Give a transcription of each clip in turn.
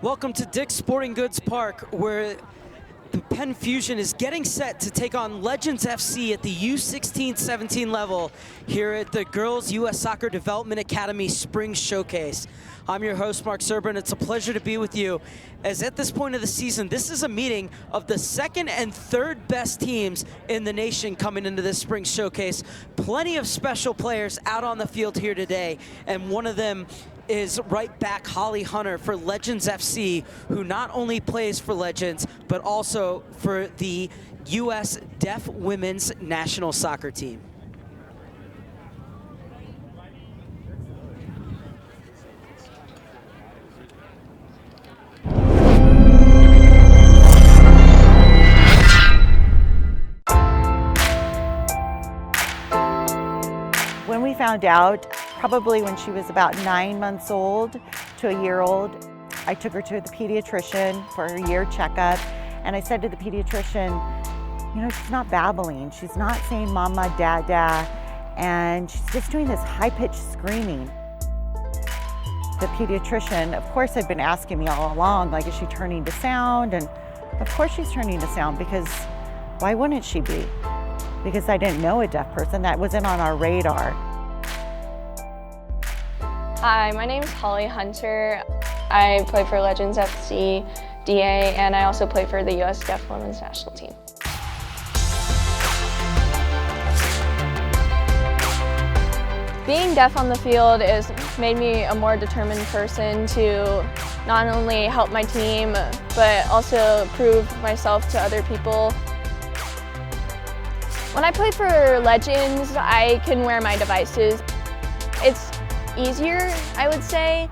Welcome to Dick's Sporting Goods Park, where the Penn Fusion is getting set to take on Legends FC at the U-16-17 level here at the Girls U.S. Soccer Development Academy Spring Showcase. I'm your host, Mark Serban. It's a pleasure to be with you, as at this point of the season, this is a meeting of the second and third best teams in the nation coming into this spring showcase. Plenty of special players out on the field here today, and one of them is right back Holly Hunter for Legends FC, who not only plays for Legends, but also for the U.S. Deaf Women's National Soccer Team. When we found out, probably when she was about 9 months old to a year old, I took her to the pediatrician for her year checkup, and I said to the pediatrician, you know, she's not babbling, she's not saying mama, dada, and she's just doing this high-pitched screaming. The pediatrician, of course, had been asking me all along, like, is she turning to sound? And of course she's turning to sound, because why wouldn't she be? Because I didn't know a deaf person. That wasn't on our radar. Hi, my name is Holly Hunter. I play for Legends FC, DA, and I also play for the U.S. Deaf Women's National Team. Being deaf on the field has made me a more determined person to not only help my team, but also prove myself to other people. When I play for Legends, I can wear my devices. It's easier, I would say,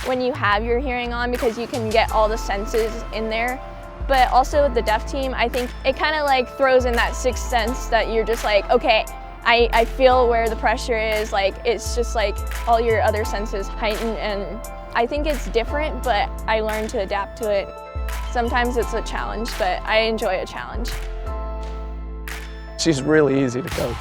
when you have your hearing on, because you can get all the senses in there. But also with the deaf team, I think it kind of like throws in that sixth sense that you're just like, okay, I feel where the pressure is. Like, it's just like all your other senses heighten, and I think it's different, but I learned to adapt to it. Sometimes it's a challenge, but I enjoy a challenge. She's really easy to coach.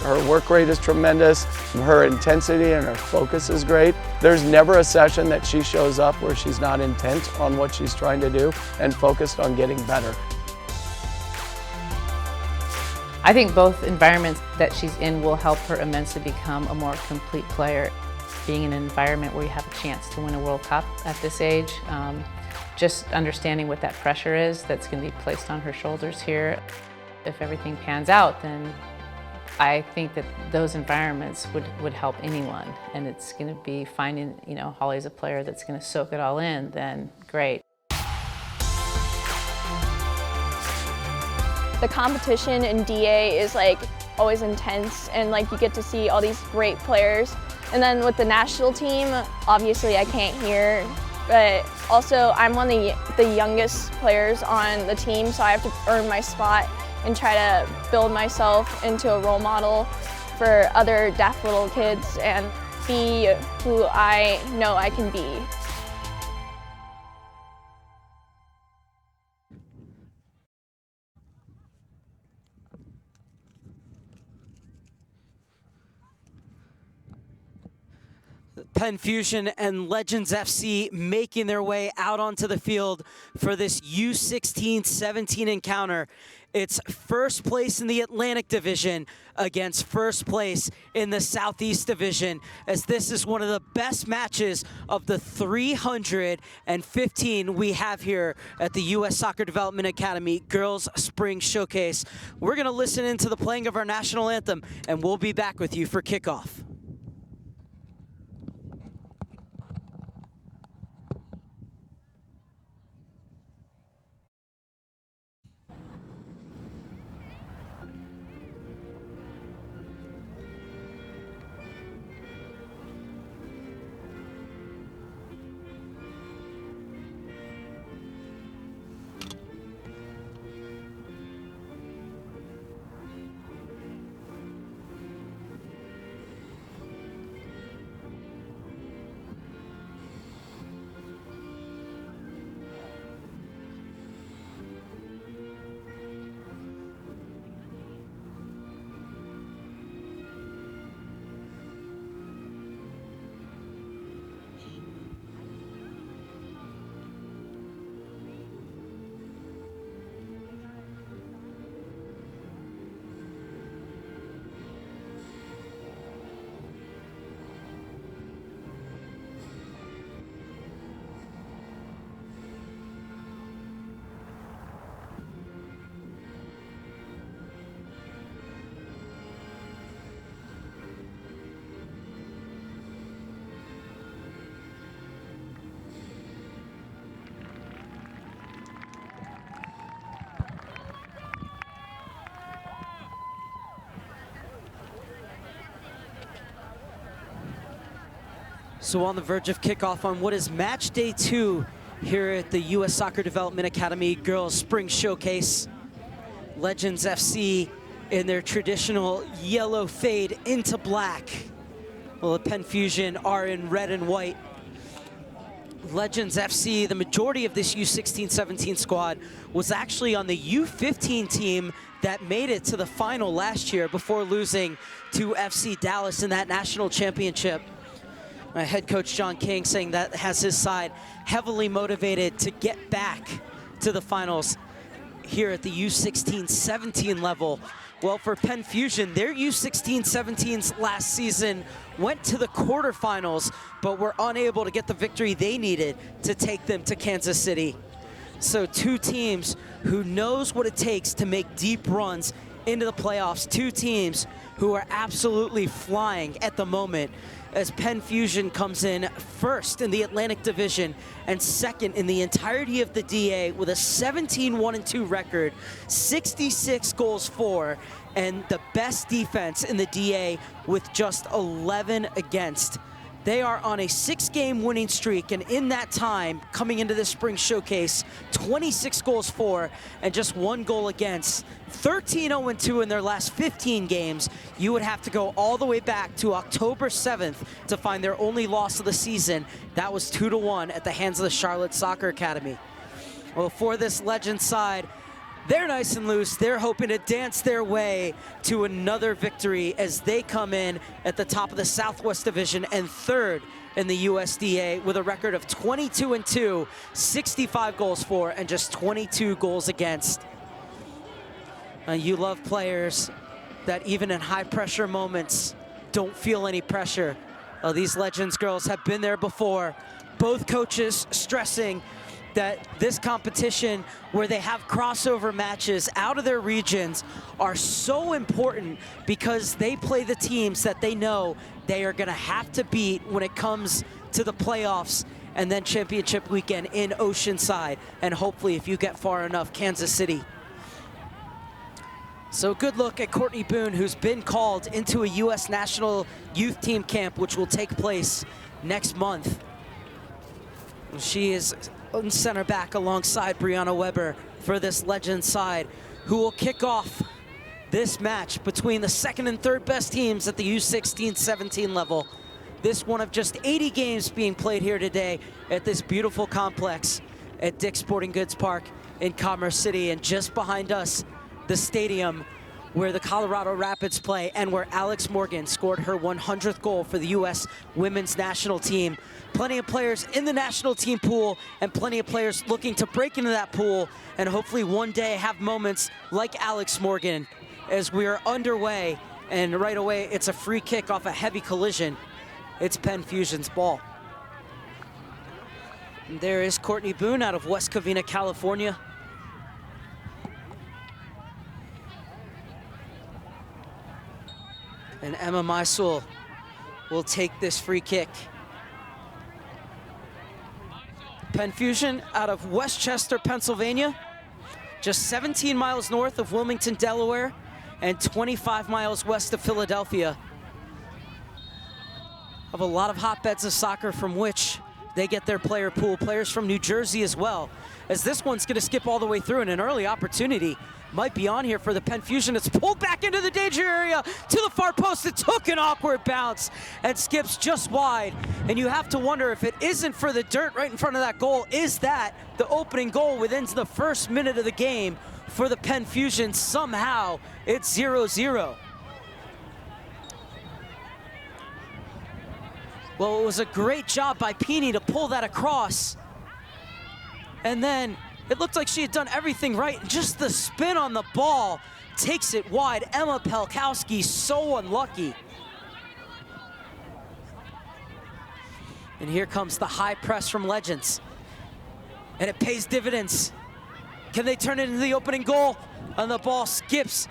Her work rate is tremendous, her intensity and her focus is great. There's never a session that she shows up where she's not intent on what she's trying to do and focused on getting better. I think both environments that she's in will help her immensely become a more complete player. Being in an environment where you have a chance to win a World Cup at this age, just understanding what that pressure is that's going to be placed on her shoulders here. If everything pans out, then I think that those environments would help anyone, and it's going to be finding, you know, Holly's a player that's going to soak it all in, then great. The competition in DA is like always intense, and like you get to see all these great players. And then with the national team, obviously I can't hear, but also I'm one of the youngest players on the team, so I have to earn my spot and try to build myself into a role model for other deaf little kids and be who I know I can be. Penn Fusion and Legends FC making their way out onto the field for this U-16-17 encounter. It's first place in the Atlantic Division against first place in the Southeast Division, as this is one of the best matches of the 315 we have here at the U.S. Soccer Development Academy Girls Spring Showcase. We're going to listen into the playing of our national anthem, and we'll be back with you for kickoff. So on the verge of kickoff on what is match day 2 here at the U.S. Soccer Development Academy Girls Spring Showcase. Legends FC in their traditional yellow fade into black. Well, the Penn Fusion are in red and white. Legends FC, the majority of this U-16-17 squad was actually on the U-15 team that made it to the final last year before losing to FC Dallas in that national championship. Head coach John King saying that has his side heavily motivated to get back to the finals here at the U-16-17 level. Well, for Penn Fusion, their U-16-17s last season went to the quarterfinals, but were unable to get the victory they needed to take them to Kansas City. So 2 teams who knows what it takes to make deep runs into the playoffs, 2 teams who are absolutely flying at the moment, as Penn Fusion comes in first in the Atlantic Division and second in the entirety of the DA with a 17-1-2 record, 66 goals for, and the best defense in the DA with just 11 against. They are on a 6-game winning streak, and in that time, coming into this spring showcase, 26 goals for and just 1 goal against. 13-0-2 in their last 15 games. You would have to go all the way back to October 7th to find their only loss of the season. That was 2-1 at the hands of the Charlotte Soccer Academy. Well, for this Legend side, they're nice and loose. They're hoping to dance their way to another victory as they come in at the top of the Southwest Division and 3rd in the USDA with a record of 22-2, 65 goals for, and just 22 goals against. You love players that even in high pressure moments don't feel any pressure. These Legends girls have been there before. Both coaches stressing that this competition where they have crossover matches out of their regions are so important because they play the teams that they know they are gonna have to beat when it comes to the playoffs and then championship weekend in Oceanside, and hopefully, if you get far enough, Kansas City. So good look at Courtney Boone, who's been called into a U.S. National Youth Team camp, which will take place next month. She is center back alongside Brianna Weber for this Legend side, who will kick off this match between the 2nd and 3rd best teams at the U-16-17 level. This one of just 80 games being played here today at this beautiful complex at Dick's Sporting Goods Park in Commerce City. And just behind us, the stadium where the Colorado Rapids play and where Alex Morgan scored her 100th goal for the U.S. women's national team. Plenty of players in the national team pool and plenty of players looking to break into that pool and hopefully one day have moments like Alex Morgan as we are underway, and right away it's a free kick off a heavy collision. It's Penn Fusion's ball. And there is Courtney Boone out of West Covina, California. And Emma Mysel will take this free kick. Penn Fusion out of Westchester, Pennsylvania, just 17 miles north of Wilmington, Delaware, and 25 miles west of Philadelphia. Have a lot of hotbeds of soccer from which they get their player pool. Players from New Jersey as well, as this one's gonna skip all the way through, and an early opportunity might be on here for the Penn Fusion. It's pulled back into the danger area to the far post. It took an awkward bounce and skips just wide. And you have to wonder if it isn't for the dirt right in front of that goal, is that the opening goal within the first minute of the game for the Penn Fusion? Somehow it's 0-0. Well, it was a great job by Peony to pull that across. And then it looked like she had done everything right. Just the spin on the ball takes it wide. Emma Pelkowski, so unlucky. And here comes the high press from Legends. And it pays dividends. Can they turn it into the opening goal? And the ball skips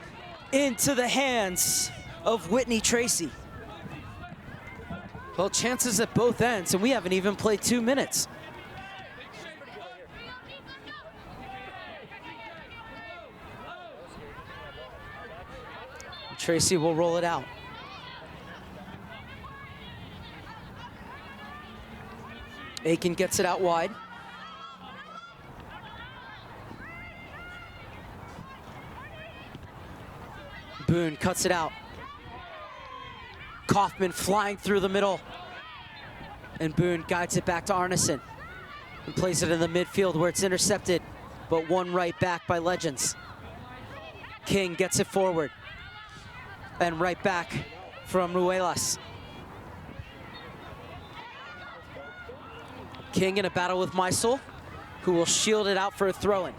into the hands of Whitney Tracy. Well, chances at both ends, and we haven't even played 2 minutes. Tracy will roll it out. Aiken gets it out wide. Boone cuts it out. Kaufman flying through the middle. And Boone guides it back to Arneson and plays it in the midfield where it's intercepted, but won right back by Legends. King gets it forward and right back from Ruelas. King in a battle with Meisel, who will shield it out for a throw-in.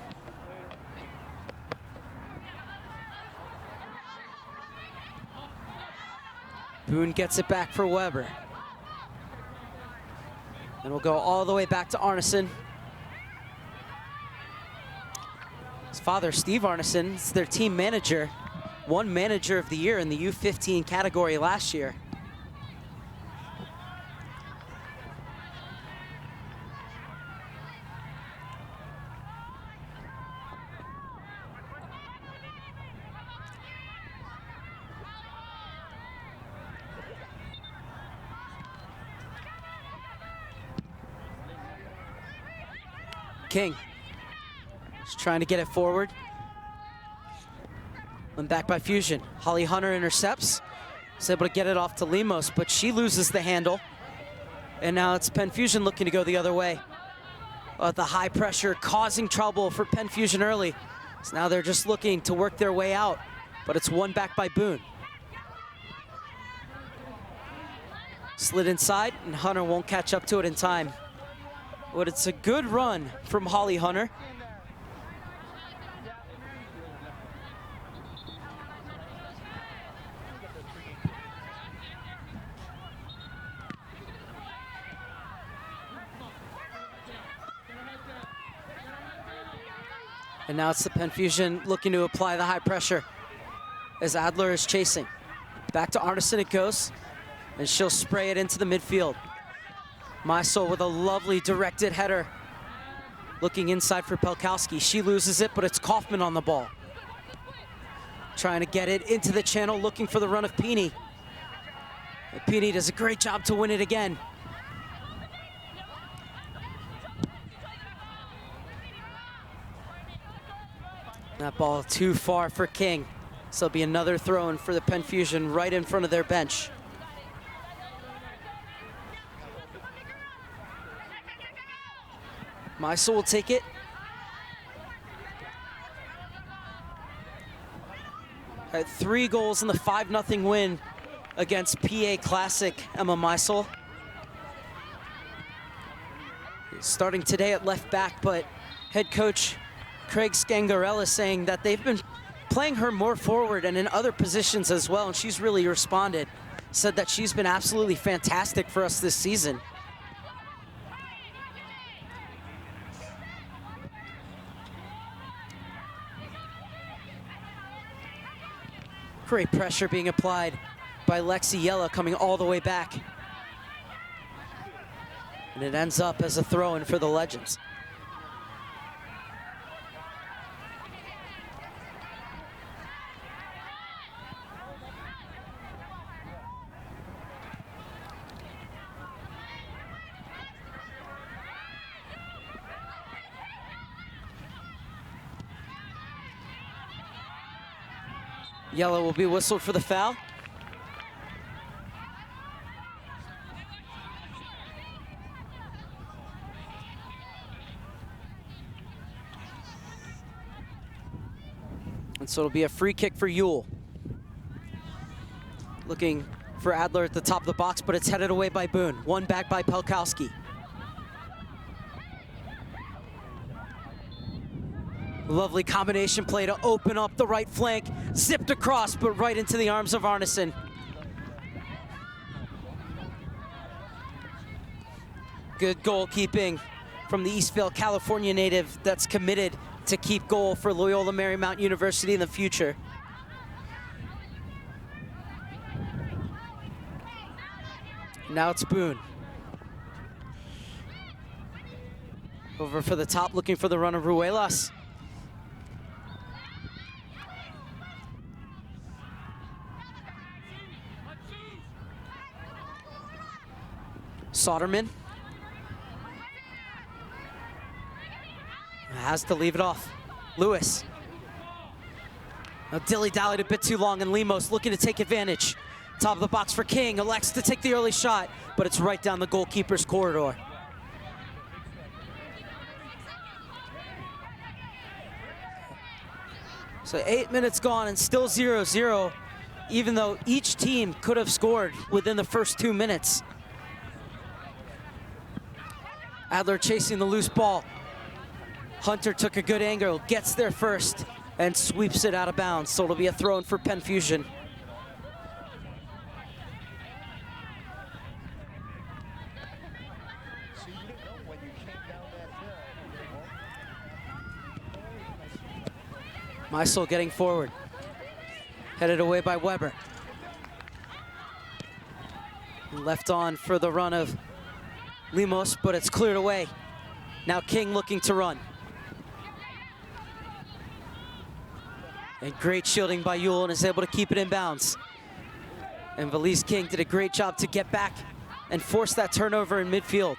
Boone gets it back for Weber. And we'll go all the way back to Arneson. His father, Steve Arneson, is their team manager. Won Manager of the Year in the U-15 category last year. King just trying to get it forward. And back by Fusion. Holly Hunter intercepts. Is able to get it off to Lemos, but she loses the handle. And now it's Penn Fusion looking to go the other way. The high pressure causing trouble for Penn Fusion early. So now they're just looking to work their way out, but it's won back by Boone. Slid inside, and Hunter won't catch up to it in time. But it's a good run from Holly Hunter. And now it's the Penn Fusion looking to apply the high pressure as Adler is chasing. Back to Arneson it goes, and she'll spray it into the midfield. Meisel with a lovely directed header. Looking inside for Pelkowski. She loses it, but it's Kaufman on the ball. Trying to get it into the channel, looking for the run of Peeny. And Peeny does a great job to win it again. That ball too far for King. So it'll be another throw-in for the Penn Fusion right in front of their bench. Meisel will take it. Had 3 goals in the 5-0 win against PA Classic, Emma Meisel. Starting today at left back, but head coach Craig Scangarella saying that they've been playing her more forward and in other positions as well, and she's really responded. Said that she's been absolutely fantastic for us this season. Great pressure being applied by Lexi Yella, coming all the way back. And it ends up as a throw-in for the Legends. Yellow will be whistled for the foul. And so it'll be a free kick for Ewell. Looking for Adler at the top of the box, but it's headed away by Boone. One back by Pelkowski. Lovely combination play to open up the right flank. Zipped across, but right into the arms of Arneson. Good goalkeeping from the Eastvale, California native that's committed to keep goal for Loyola Marymount University in the future. Now it's Boone. Over for the top, looking for the run of Ruelas. Soderman. Has to leave it off. Lewis. Now dilly-dallied a bit too long, and Lemos looking to take advantage. Top of the box for King, elects to take the early shot, but it's right down the goalkeeper's corridor. So 8 minutes gone and still 0-0, even though each team could have scored within the first 2 minutes. Adler chasing the loose ball. Hunter took a good angle, gets there first, and sweeps it out of bounds. So it'll be a throw in for Penn Fusion. Meisel getting forward. Headed away by Weber. Left on for the run of Lemos, but it's cleared away. Now King looking to run. And great shielding by Yule, and is able to keep it in bounds. And Valise King did a great job to get back and force that turnover in midfield.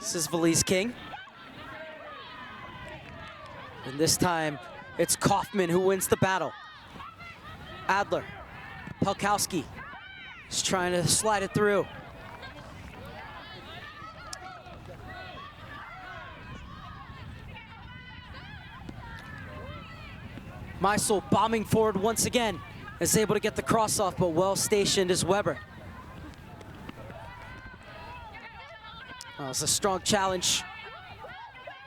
This is Valise King. And this time, it's Kaufman who wins the battle. Adler, Pelkowski is trying to slide it through. Meisel bombing forward once again, is able to get the cross off, but well stationed is Weber. Well, it's a strong challenge.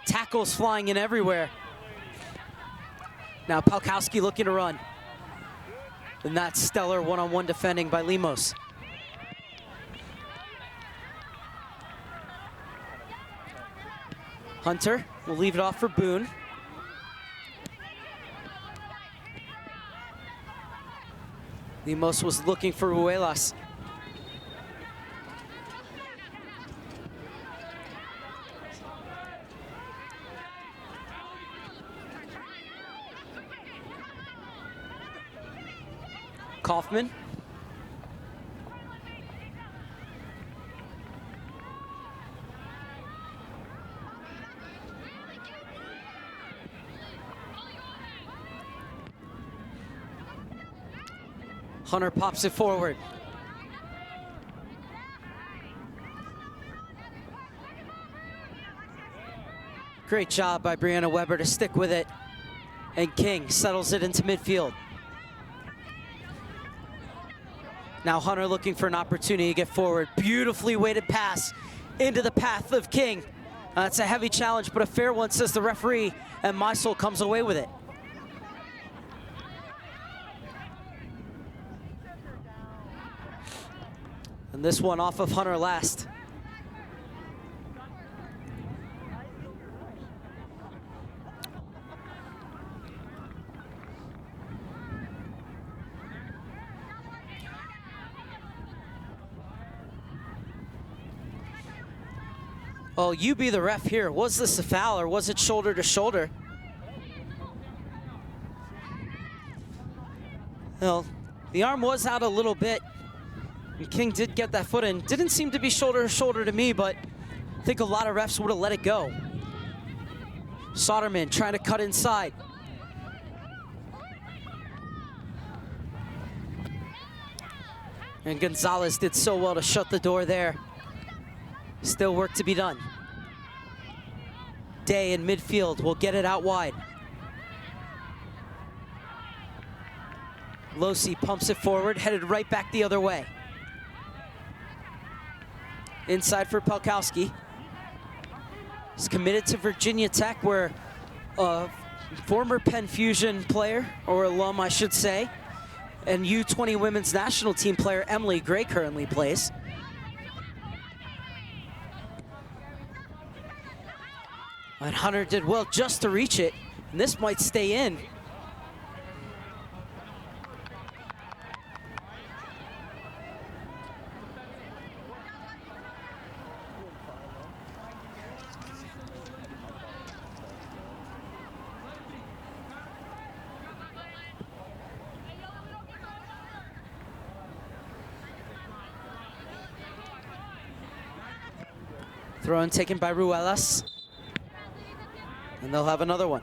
Tackles flying in everywhere. Now Pelkowski looking to run. And that's stellar one-on-one defending by Lemos. Hunter will leave it off for Boone. Lemos was looking for Ruelas. Kaufman. Hunter pops it forward. Great job by Brianna Weber to stick with it. And King settles it into midfield. Now Hunter looking for an opportunity to get forward. Beautifully weighted pass into the path of King. That's a heavy challenge, but a fair one, says the referee, and Meisel comes away with it. And this one off of Hunter last. Oh, you be the ref here. Was this a foul or was it shoulder to shoulder? Well, the arm was out a little bit. And King did get that foot in. Didn't seem to be shoulder to shoulder to me, but I think a lot of refs would have let it go. Soderman trying to cut inside. And Gonzalez did so well to shut the door there. Still work to be done. Day in midfield will get it out wide. Losi pumps it forward, headed right back the other way. Inside for Pelkowski. He's committed to Virginia Tech, where a former Penn Fusion player, or alum I should say, and U20 women's national team player Emily Gray currently plays. And Hunter did well just to reach it, and this might stay in. Throw in taken by Ruelas. And they'll have another one.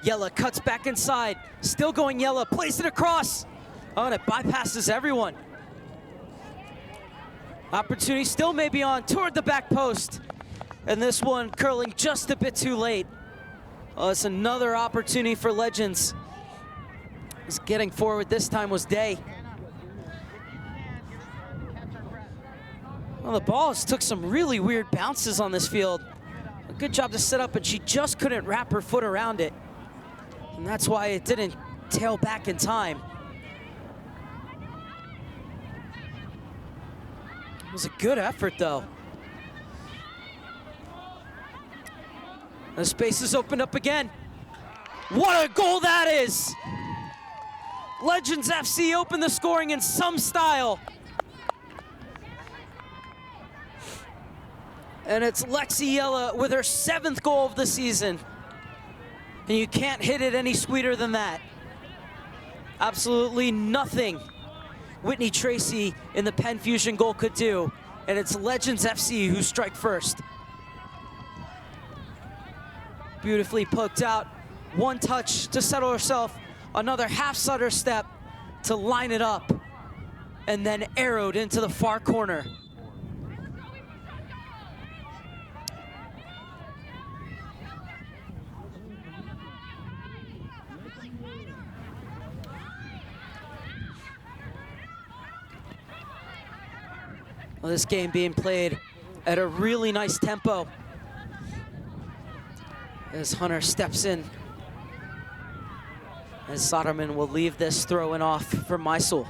Yella cuts back inside, still going Yella, plays it across. Oh, and it bypasses everyone. Opportunity still may be on toward the back post. And this one curling just a bit too late. Oh, it's another opportunity for Legends. Just getting forward this time was Day. Well, the Balls took some really weird bounces on this field. A good job to set up, and she just couldn't wrap her foot around it. And that's why it didn't tail back in time. It was a good effort, though. The space is opened up again. What a goal that is! Legends FC opened the scoring in some style. And it's Lexi Yella with her 7th goal of the season. And you can't hit it any sweeter than that. Absolutely nothing Whitney Tracy in the Penn Fusion goal could do. And it's Legends FC who strike first. Beautifully poked out. One touch to settle herself. Another half stutter step to line it up. And then arrowed into the far corner. Well, this game being played at a really nice tempo as Hunter steps in. As Soderman will leave this throw-in off for Meisel.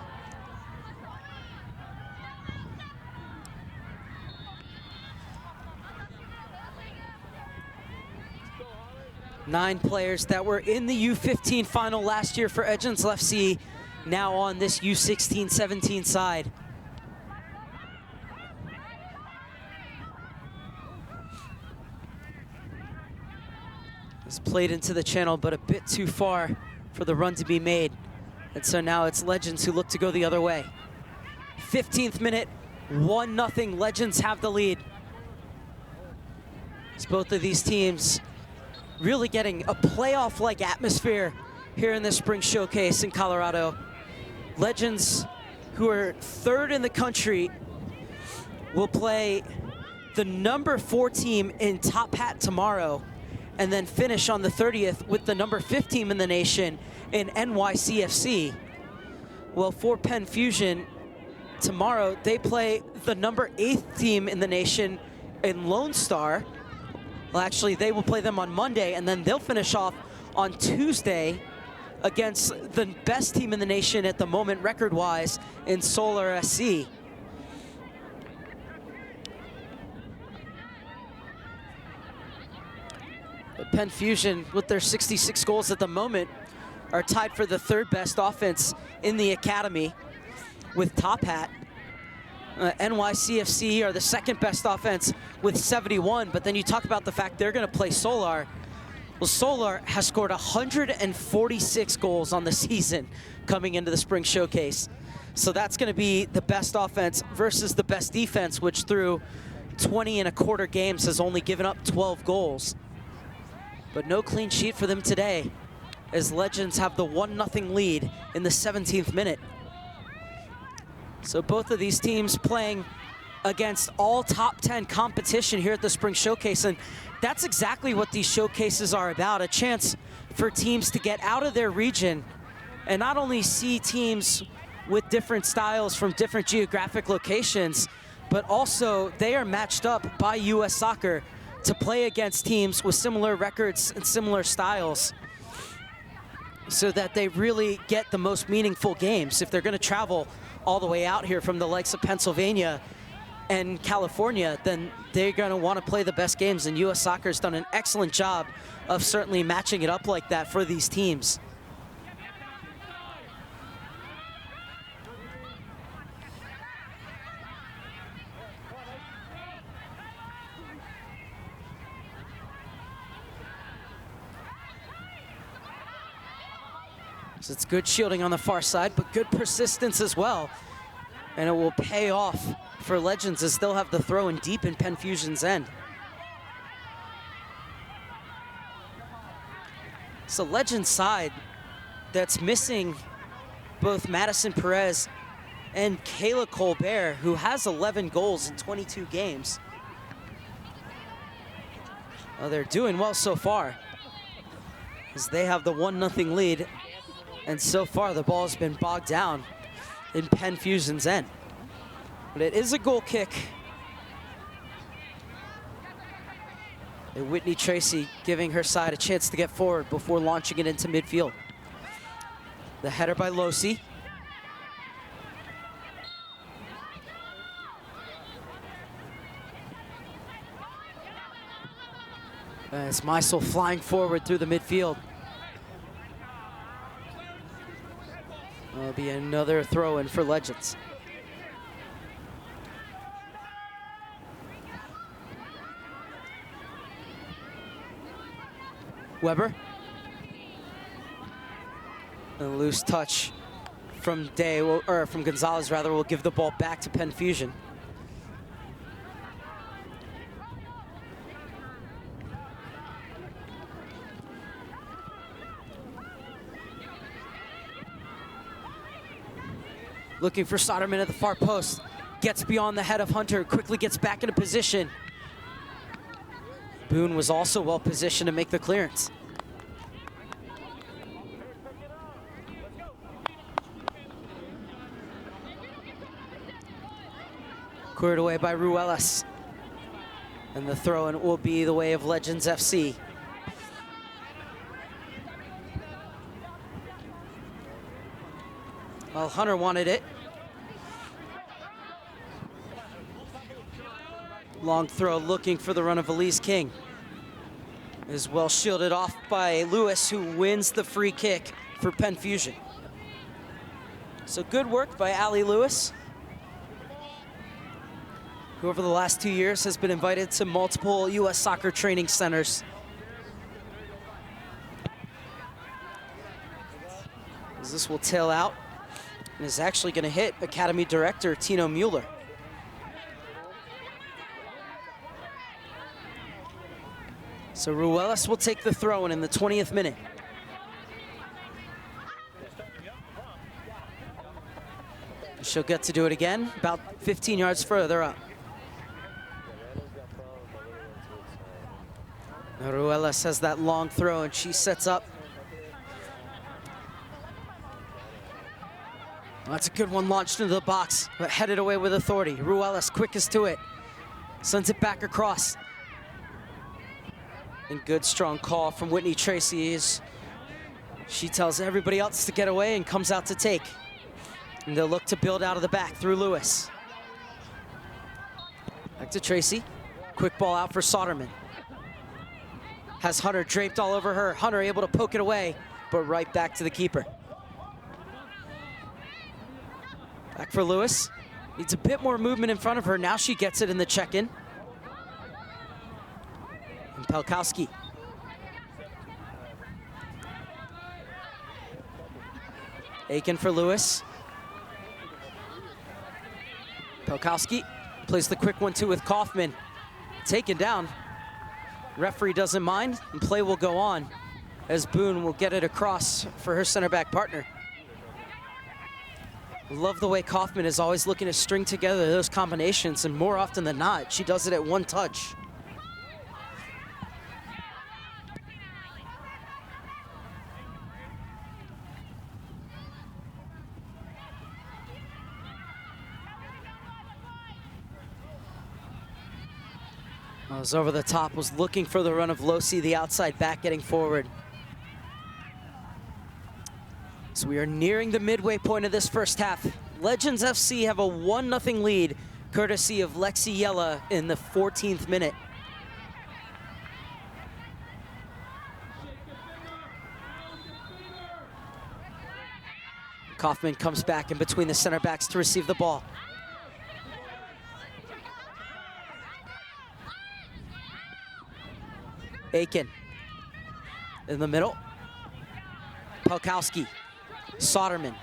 Nine players that were in the U15 final last year for Legends FC, now on this U16-17 side. It's played into the channel, but a bit too far for the run to be made. And so now it's Legends who look to go the other way. 15th minute, 1-0, Legends have the lead. As both of these teams really getting a playoff-like atmosphere here in the Spring Showcase in Colorado. Legends, who are 3rd in the country, will play the number 4 team in Top Hat tomorrow, and then finish on the 30th with the number 5 team in the nation in NYCFC. Well, for Penn Fusion, tomorrow they play the number 8 team in the nation in Lone Star. Well, actually, they will play them on Monday, and then they'll finish off on Tuesday against the best team in the nation at the moment, record-wise, in Solar SC. But Penn Fusion, with their 66 goals at the moment, are tied for the 3rd best offense in the academy with Top Hat. NYCFC are the 2nd best offense with 71, but then you talk about the fact they're gonna play Solar. Well, Solar has scored 146 goals on the season coming into the Spring Showcase. So that's gonna be the best offense versus the best defense, which through 20 and a quarter games has only given up 12 goals. But no clean sheet for them today, as Legends have the 1-0 lead in the 17th minute. So both of these teams playing against all top 10 competition here at the Spring Showcase, and that's exactly what these showcases are about, a chance for teams to get out of their region and not only see teams with different styles from different geographic locations, but also they are matched up by U.S. Soccer to play against teams with similar records and similar styles, so that they really get the most meaningful games. If they're gonna travel all the way out here from the likes of Pennsylvania and California, then they're gonna wanna play the best games, and U.S. Soccer's done an excellent job of certainly matching it up like that for these teams. So it's good shielding on the far side, but good persistence as well. And it will pay off for Legends as they'll have the throw in deep in Penn Fusion's end. So Legends side that's missing both Madison Perez and Kayla Colbert, who has 11 goals in 22 games. Well, they're doing well so far, as they have the 1-0 lead. And so far, the ball has been bogged down in Penn Fusion's end. But it is a goal kick. And Whitney Tracy giving her side a chance to get forward before launching it into midfield. The header by Losi. As Meisel flying forward through the midfield. That'll be another throw-in for Legends. Weber. A loose touch from from Gonzalez rather, will give the ball back to Penn Fusion. Looking for Soderman at the far post. Gets beyond the head of Hunter, quickly gets back into position. Boone was also well positioned to make the clearance. Cleared away by Ruelas. And the throw-in will be the way of Legends FC. Well, Hunter wanted it. Long throw looking for the run of Elise King. Is well shielded off by Lewis, who wins the free kick for Penn Fusion. So good work by Allie Lewis, who over the last 2 years has been invited to multiple U.S. soccer training centers. As this will tail out and is actually going to hit Academy Director Tino Mueller. So Ruelas will take the throw-in in the 20th minute. She'll get to do it again, about 15 yards further up. Now Ruelas has that long throw, and she sets up. Well, that's a good one, launched into the box, but headed away with authority. Ruelas quickest to it, sends it back across. And good strong call from Whitney Tracy as she tells everybody else to get away and comes out to take. And they'll look to build out of the back through Lewis. Back to Tracy. Quick ball out for Soderman. Has Hunter draped all over her. Hunter able to poke it away, but right back to the keeper. Back for Lewis. Needs a bit more movement in front of her. Now she gets it in the check-in. And Pelkowski. Aiken for Lewis. Pelkowski plays the quick 1-2 with Kaufman. Taken down. Referee doesn't mind, and play will go on as Boone will get it across for her center back partner. Love the way Kaufman is always looking to string together those combinations, and more often than not, she does it at one touch. Was over the top, was looking for the run of Losi, the outside back getting forward. So we are nearing the midway point of this first half. Legends FC have a 1-0 lead, courtesy of Lexi Yella in the 14th minute. Kaufman comes back in between the center backs to receive the ball. Aiken in the middle. Pelkowski Soderman.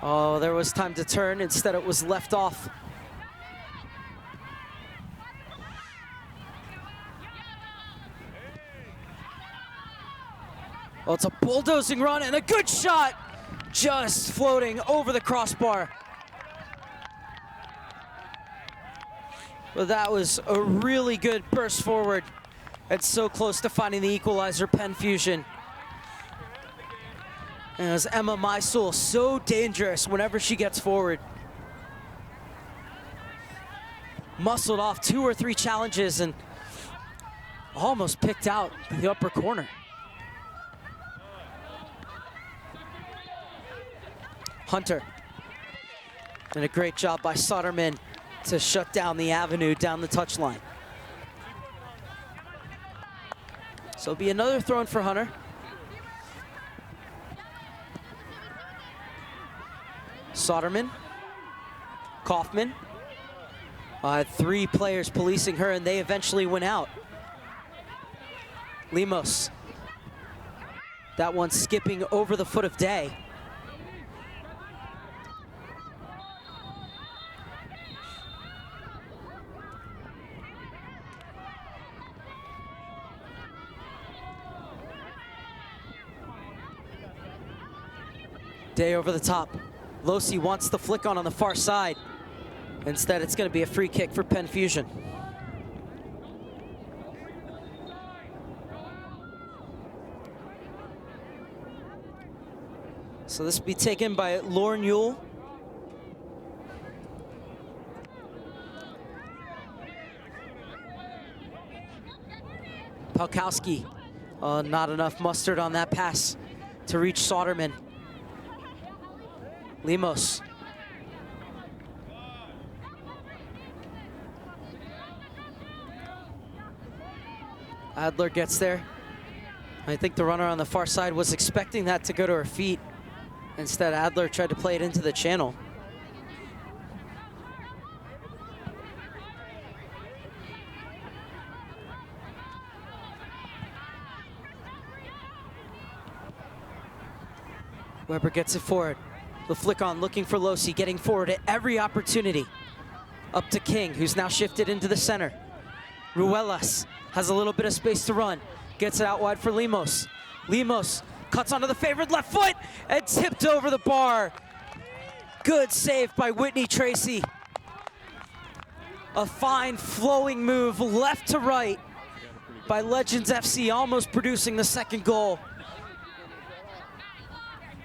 Oh, there was time to turn. Instead, it was left off. Oh, it's a bulldozing run and a good shot. Just floating over the crossbar. Well, that was a really good burst forward. And so close to finding the equalizer, Penn Fusion. And as Emma Mysul, so dangerous whenever she gets forward. Muscled off 2 or 3 challenges and almost picked out the upper corner. Hunter. And a great job by Soderman to shut down the avenue down the touchline. So it'll be another throw in for Hunter. Soderman, Kaufman. 3 players policing her, and they eventually went out. Lemos. That one skipping over the foot of Day. Day over the top. Losi wants the flick on the far side. Instead, it's going to be a free kick for Penn Fusion. So this will be taken by Lauren Yule. Palkowski, not enough mustard on that pass to reach Soderman. Lemos. Adler gets there. I think the runner on the far side was expecting that to go to her feet. Instead, Adler tried to play it into the channel. Weber gets it forward. The flick on, looking for Losi, getting forward at every opportunity. Up to King, who's now shifted into the center. Ruelas has a little bit of space to run. Gets it out wide for Lemos. Lemos cuts onto the favored left foot and tipped over the bar. Good save by Whitney Tracy. A fine flowing move left to right by Legends FC, almost producing the second goal.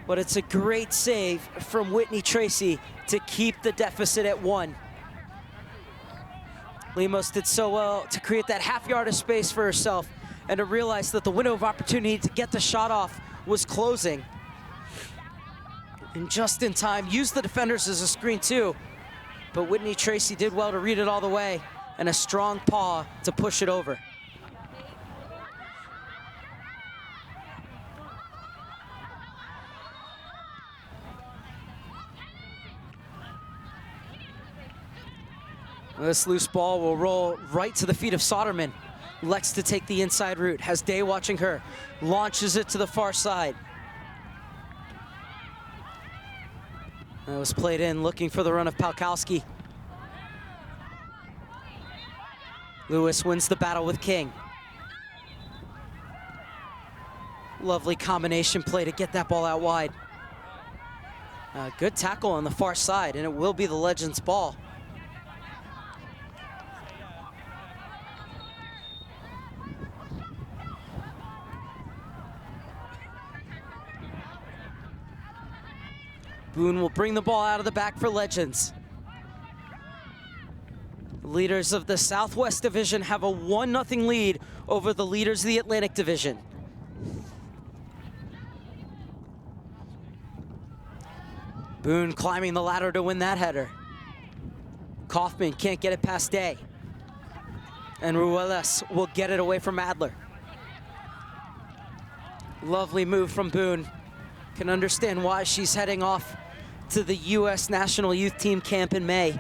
But it's a great save from Whitney Tracy to keep the deficit at 1. Lemos did so well to create that half yard of space for herself and to realize that the window of opportunity to get the shot off was closing. And just in time, used the defenders as a screen too. But Whitney Tracy did well to read it all the way and a strong paw to push it over. This loose ball will roll right to the feet of Soderman. Elects to take the inside route, has Day watching her, launches it to the far side. That was played in, looking for the run of Palkowski. Lewis wins the battle with King. Lovely combination play to get that ball out wide. Good tackle on the far side, and it will be the Legends ball. Boone will bring the ball out of the back for Legends. The leaders of the Southwest Division have a 1-0 lead over the leaders of the Atlantic Division. Boone climbing the ladder to win that header. Kaufman can't get it past Day. And Ruelas will get it away from Adler. Lovely move from Boone. Can understand why she's heading off to the U.S. National Youth Team camp in May.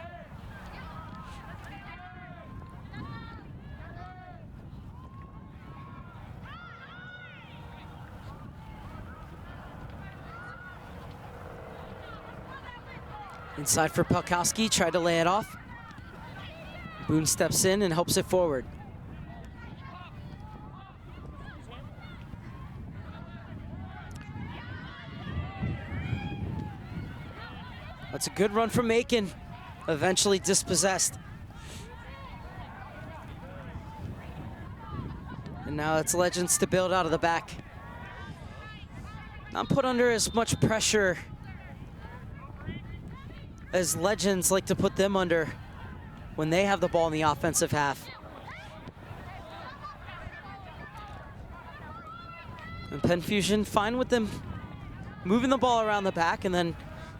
Inside for Pelkowski, tried to lay it off. Boone steps in and helps it forward. That's a good run from Aiken, eventually dispossessed. And now it's Legends to build out of the back. Not put under as much pressure as Legends like to put them under when they have the ball in the offensive half. And Penn Fusion fine with them moving the ball around the back, and then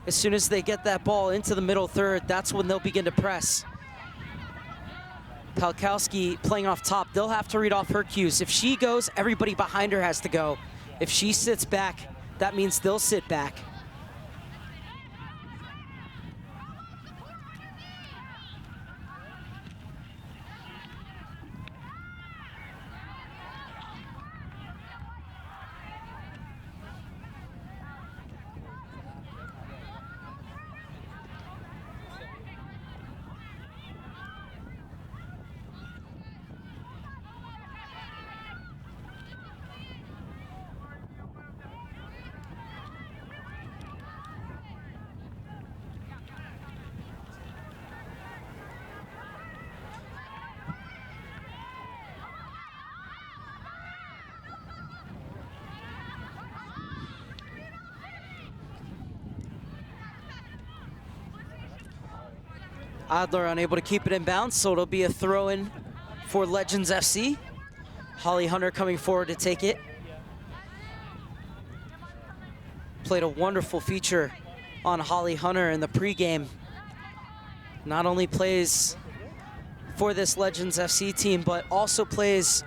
as soon as they get that ball into the middle third, that's when they'll begin to press. Pelkowski playing off top, they'll have to read off her cues. If she goes, everybody behind her has to go. If she sits back, that means they'll sit back. Adler unable to keep it in bounds, so it'll be a throw-in for Legends FC. Holly Hunter coming forward to take it. Played a wonderful feature on Holly Hunter in the pregame. Not only plays for this Legends FC team, but also plays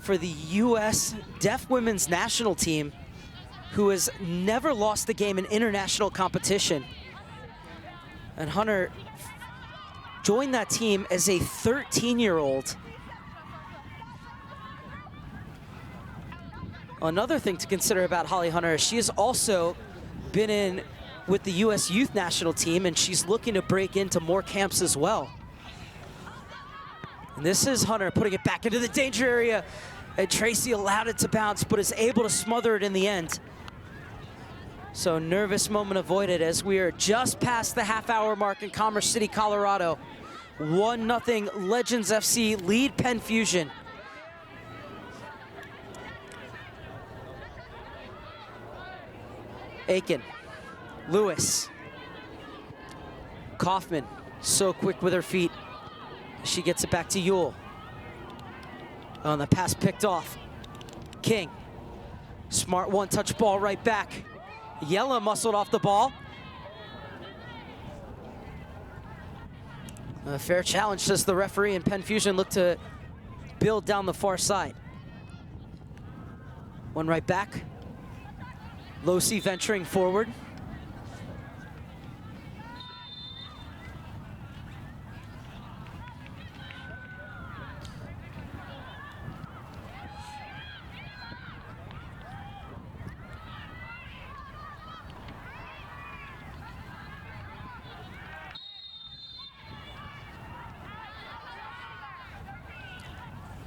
for the U.S. Deaf Women's National Team, who has never lost a game in international competition. And Hunter joined that team as a 13-year-old. Another thing to consider about Holly Hunter is she has also been in with the U.S. Youth National Team, and she's looking to break into more camps as well. And this is Hunter putting it back into the danger area, and Tracy allowed it to bounce, but is able to smother it in the end. So nervous moment avoided as we are just past the half-hour mark in Commerce City, Colorado. 1-0 Legends FC lead Penn Fusion. Aiken, Lewis, Kaufman, so quick with her feet. She gets it back to Yule. On the pass picked off. King, smart one-touch ball right back. Yella muscled off the ball. A fair challenge, says the referee, and Penn Fusion look to build down the far side. One right back. Losi venturing forward.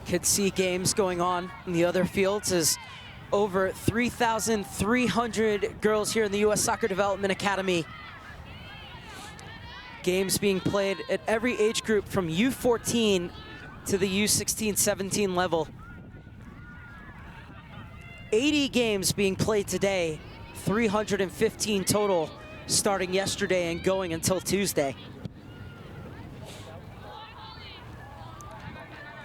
Could see games going on in the other fields as over 3,300 girls here in the U.S. Soccer Development Academy. Games being played at every age group from U14 to the U16, 17 level. 80 games being played today, 315 total starting yesterday and going until Tuesday.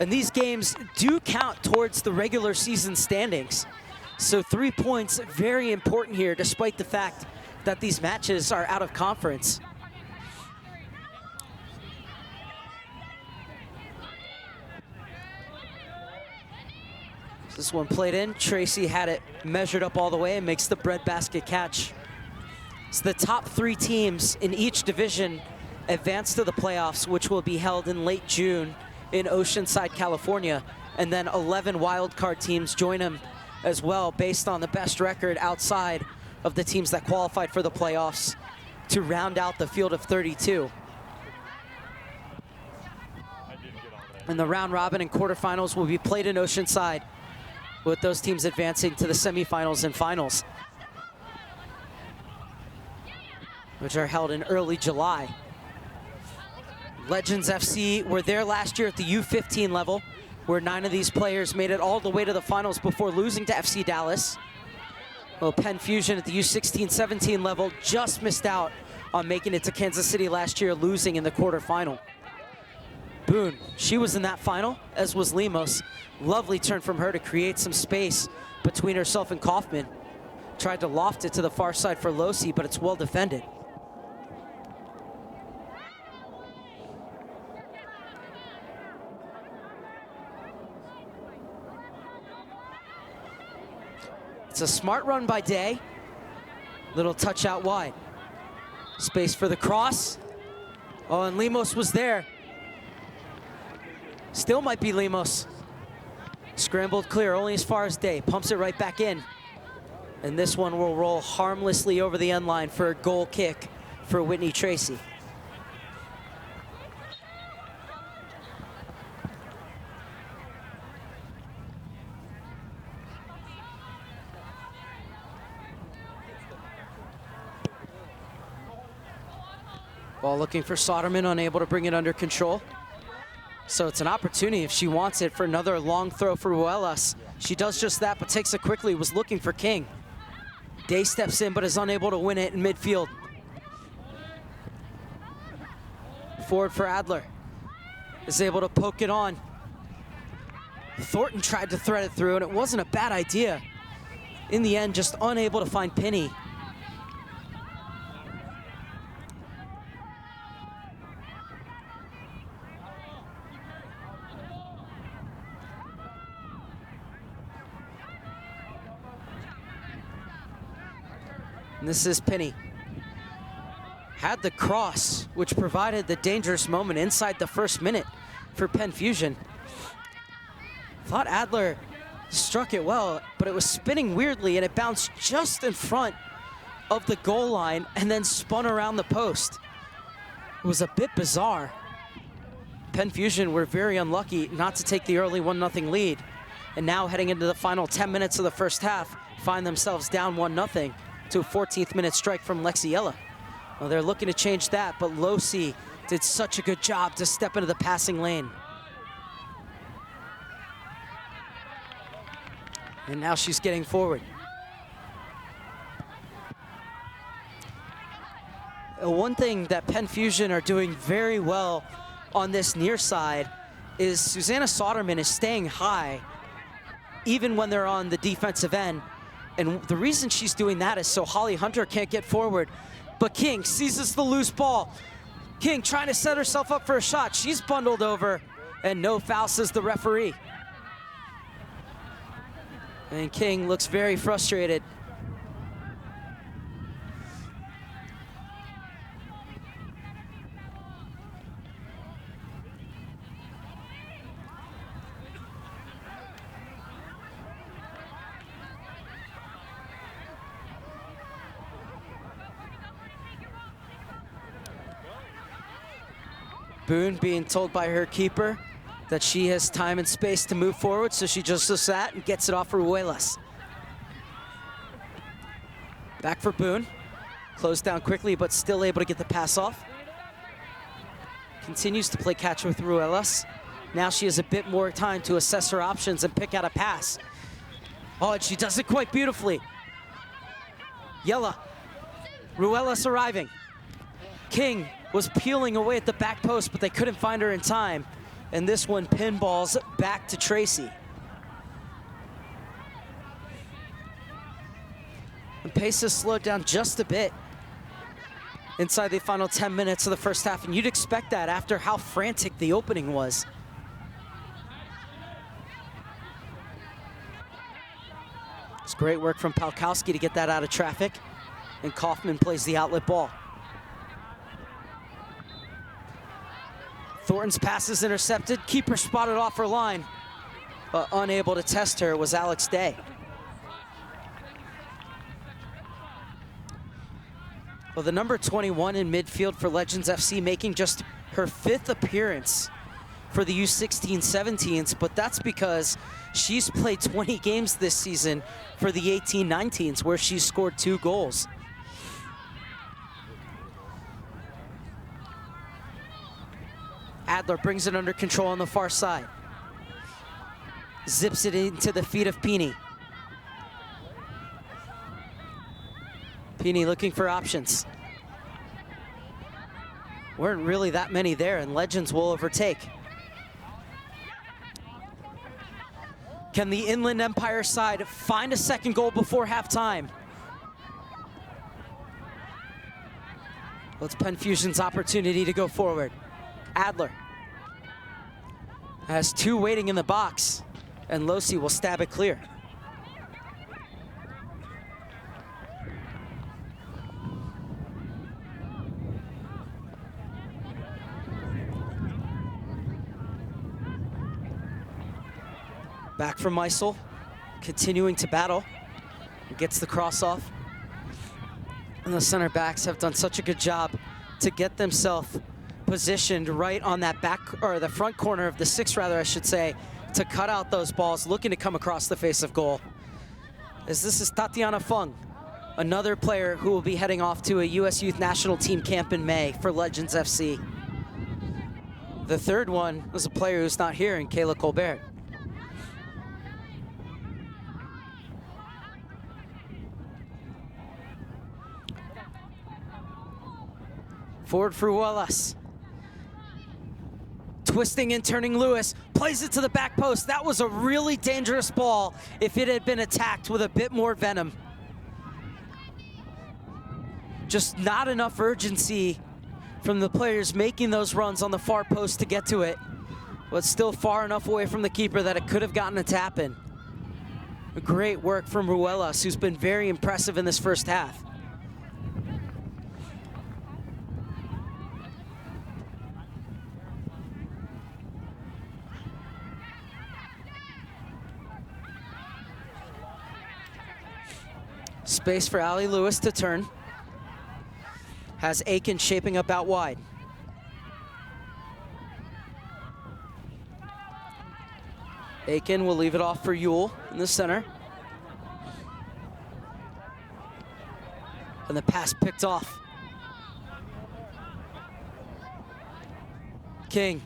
And these games do count towards the regular season standings. So 3 points, very important here, despite the fact that these matches are out of conference. This one played in. Tracy had it measured up all the way and makes the breadbasket catch. So the top 3 teams in each division advance to the playoffs, which will be held in late June in Oceanside, California. And then 11 wildcard teams join them as well, based on the best record outside of the teams that qualified for the playoffs to round out the field of 32. And the round robin and quarterfinals will be played in Oceanside, with those teams advancing to the semifinals and finals, which are held in early July. Legends FC were there last year at the U-15 level, where 9 of these players made it all the way to the finals before losing to FC Dallas. Well, Penn Fusion at the U-16-17 level just missed out on making it to Kansas City last year, losing in the quarterfinal. Boone, she was in that final, as was Lemos. Lovely turn from her to create some space between herself and Kaufman. Tried to loft it to the far side for Losi, but it's well defended. It's a smart run by Day. Little touch out wide. Space for the cross. Oh, and Lemos was there. Still might be Lemos. Scrambled clear, only as far as Day. Pumps it right back in. And this one will roll harmlessly over the end line for a goal kick for Whitney Tracy. Ball looking for Soderman, unable to bring it under control. So it's an opportunity if she wants it for another long throw for Ruelas. She does just that, but takes it quickly, was looking for King. Day steps in, but is unable to win it in midfield. Forward for Adler. Is able to poke it on. Thornton tried to thread it through, and it wasn't a bad idea. In the end, just unable to find Penny. And this is Penny. Had the cross, which provided the dangerous moment inside the first minute for Penn Fusion. Thought Adler struck it well, but it was spinning weirdly, and it bounced just in front of the goal line and then spun around the post. It was a bit bizarre. Penn Fusion were very unlucky not to take the early 1-0 lead. And now heading into the final 10 minutes of the first half, find themselves down 1-0 to a 14th minute strike from Lexiella. Well, they're looking to change that, but Losi did such a good job to step into the passing lane. And now she's getting forward. One thing that Penn Fusion are doing very well on this near side is Susanna Soderman is staying high even when they're on the defensive end. And the reason she's doing that is so Holly Hunter can't get forward. But King seizes the loose ball. King trying to set herself up for a shot. She's bundled over, and no foul, says the referee. And King looks very frustrated. Boone being told by her keeper that she has time and space to move forward, so she just does that and gets it off for Ruelas. Back for Boone. Closed down quickly, but still able to get the pass off. Continues to play catch with Ruelas. Now she has a bit more time to assess her options and pick out a pass. Oh, and she does it quite beautifully. Yella. Ruelas arriving. King was peeling away at the back post, but they couldn't find her in time. And this one pinballs back to Tracy. And pace has slowed down just a bit inside the final 10 minutes of the first half, and you'd expect that after how frantic the opening was. It's great work from Palkowski to get that out of traffic, and Kaufman plays the outlet ball. Thornton's pass is intercepted. Keeper spotted off her line, but unable to test her was Alex Day. Well, the number 21 in midfield for Legends FC making just her 5th appearance for the U16-17s, but that's because she's played 20 games this season for the 18-19s, where she's scored 2 goals. Adler brings it under control on the far side. Zips it into the feet of Pini. Pini looking for options. Weren't really that many there, and Legends will overtake. Can the Inland Empire side find a second goal before halftime? Well, it's Penn Fusion's opportunity to go forward. Adler has 2 waiting in the box, and Losi will stab it clear. Back from Meisel, continuing to battle. Gets the cross off. And the center backs have done such a good job to get themselves positioned right on that back, or the front corner of the 6, rather, I should say, to cut out those balls, looking to come across the face of goal. As this is Tatiana Fung, another player who will be heading off to a U.S. Youth National Team camp in May for Legends FC. The third one was a player who's not here, in Kayla Colbert. Forward for Wallace. Twisting and turning Lewis, plays it to the back post. That was a really dangerous ball if it had been attacked with a bit more venom. Just not enough urgency from the players making those runs on the far post to get to it, but still far enough away from the keeper that it could have gotten a tap in. Great work from Ruelas, who's been very impressive in this first half. Space for Ali Lewis to turn. Has Aiken shaping up out wide. Aiken will leave it off for Yule in the center. And the pass picked off. King,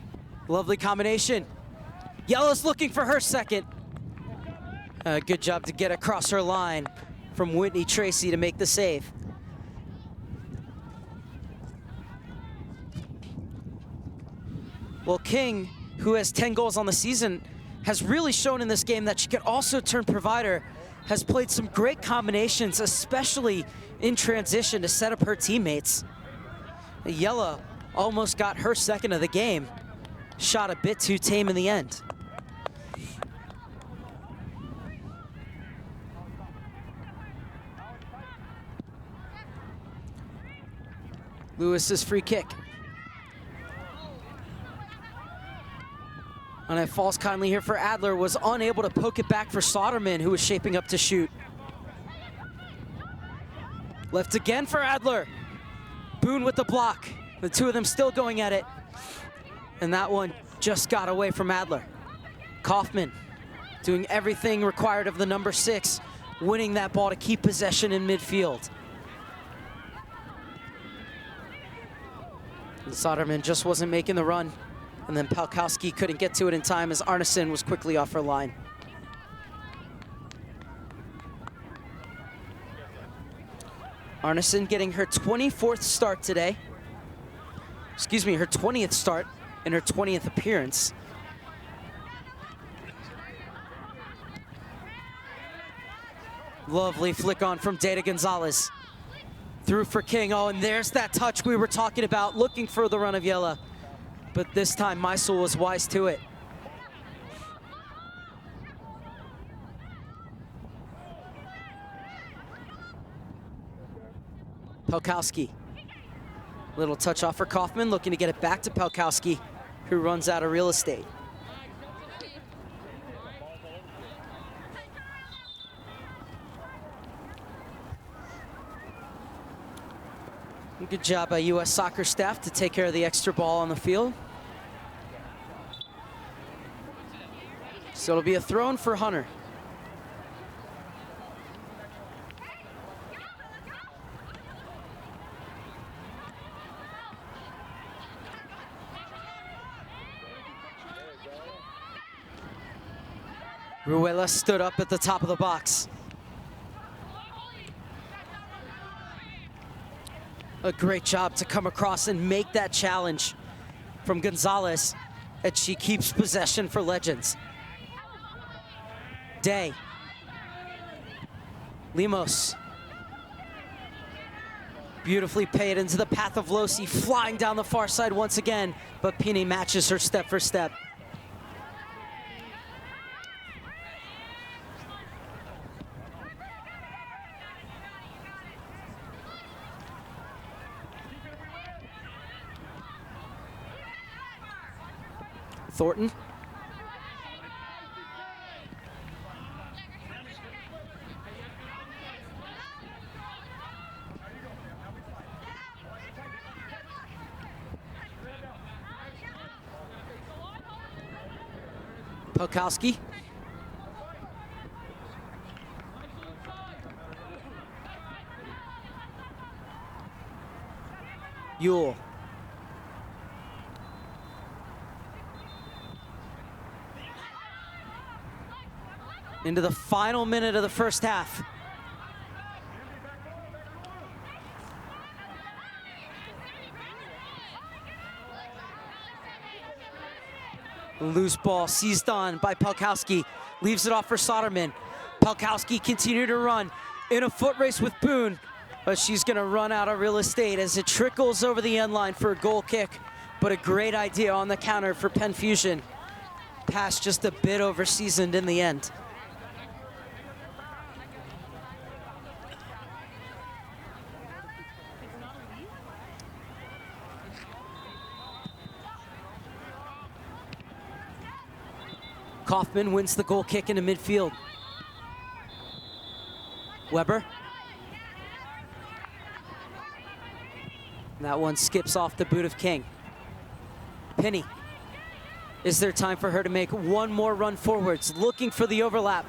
lovely combination. Yellow's looking for her second. Good job to get across her line from Whitney Tracy to make the save. Well, King, who has 10 goals on the season, has really shown in this game that she can also turn provider, has played some great combinations, especially in transition to set up her teammates. Yella almost got her second of the game. Shot a bit too tame in the end. Lewis's free kick. And a false kindly here for Adler, was unable to poke it back for Soderman, who was shaping up to shoot. Left again for Adler. Boone with the block. The two of them still going at it. And that one just got away from Adler. Kaufman doing everything required of the number 6, winning that ball to keep possession in midfield. And Soderman just wasn't making the run. And then Palkowski couldn't get to it in time as Arneson was quickly off her line. Arneson getting her 24th start today. Excuse me, her 20th start in her 20th appearance. Lovely flick on from Data Gonzalez. Through for King. Oh, and there's that touch we were talking about, looking for the run of Yella. But this time, Meisel was wise to it. Pelkowski. Little touch off for Kaufman, looking to get it back to Pelkowski, who runs out of real estate. Good job by U.S. soccer staff to take care of the extra ball on the field. So it'll be a throw-in for Hunter. Ruela stood up at the top of the box. A great job to come across and make that challenge from Gonzalez, as she keeps possession for Legends. Day. Lemos. Beautifully paid into the path of Losi, flying down the far side once again, but Pini matches her step for step. Thornton. Pelkowski. Yule. Into the final minute of the first half. Loose ball seized on by Pelkowski. Leaves it off for Soderman. Pelkowski continued to run in a foot race with Boone, but she's gonna run out of real estate as it trickles over the end line for a goal kick. But a great idea on the counter for Penn Fusion. Pass just a bit over seasoned in the end. Kaufman wins the goal kick into midfield. Weber. That one skips off the boot of King. Penny. Is there time for her to make one more run forwards? Looking for the overlap.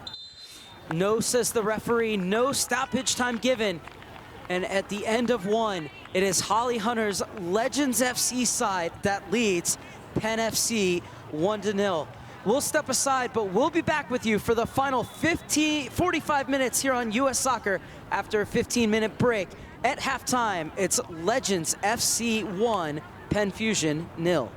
No, says the referee. No stoppage time given. And at the end of one, it is Holly Hunter's Legends FC side that leads Penn FC 1-0. We'll step aside, but we'll be back with you for the final 45 minutes here on U.S. Soccer after a 15-minute break. At halftime, it's Legends FC 1, Penn Fusion 0.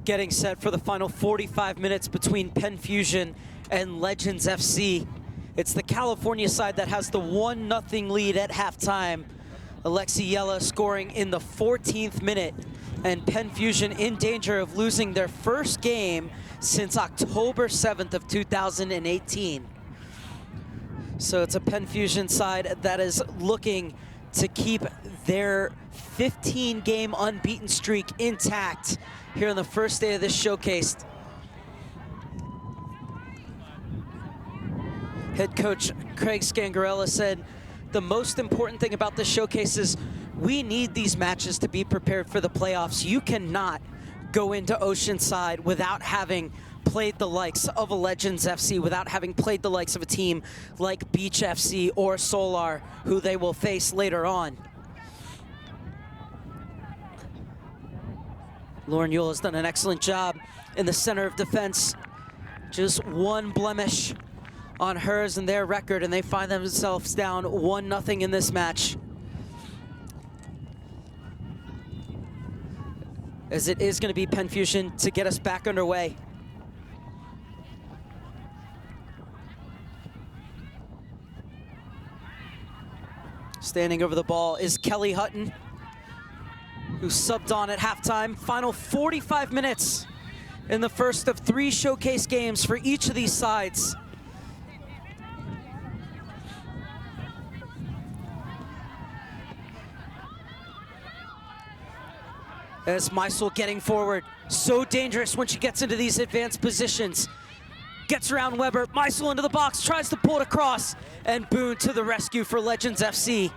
getting set for the final 45 minutes between Penn Fusion and Legends FC. It's the California side that has the 1-0 lead at halftime. Alexi Yella scoring in the 14th minute, and Penn Fusion in danger of losing their first game since October 7th of 2018. So it's a Penn Fusion side that is looking to keep their 15-game unbeaten streak intact here on the first day of this showcase. Head coach Craig Scangarella said, the most important thing about this showcase is we need these matches to be prepared for the playoffs. You cannot go into Oceanside without having played the likes of a Legends FC, without having played the likes of a team like Beach FC or Solar, who they will face later on. Lauren Yule has done an excellent job in the center of defense. Just one blemish on hers and their record, and they find themselves down 1-0 in this match. As it is going to be Penn Fusion to get us back underway. Standing over the ball is Kelly Hutton, who subbed on at halftime. Final 45 minutes in the first of 3 showcase games for each of these sides. As Meisel getting forward, so dangerous when she gets into these advanced positions. Gets around Weber, Meisel into the box, tries to pull it across, and Boone to the rescue for Legends FC.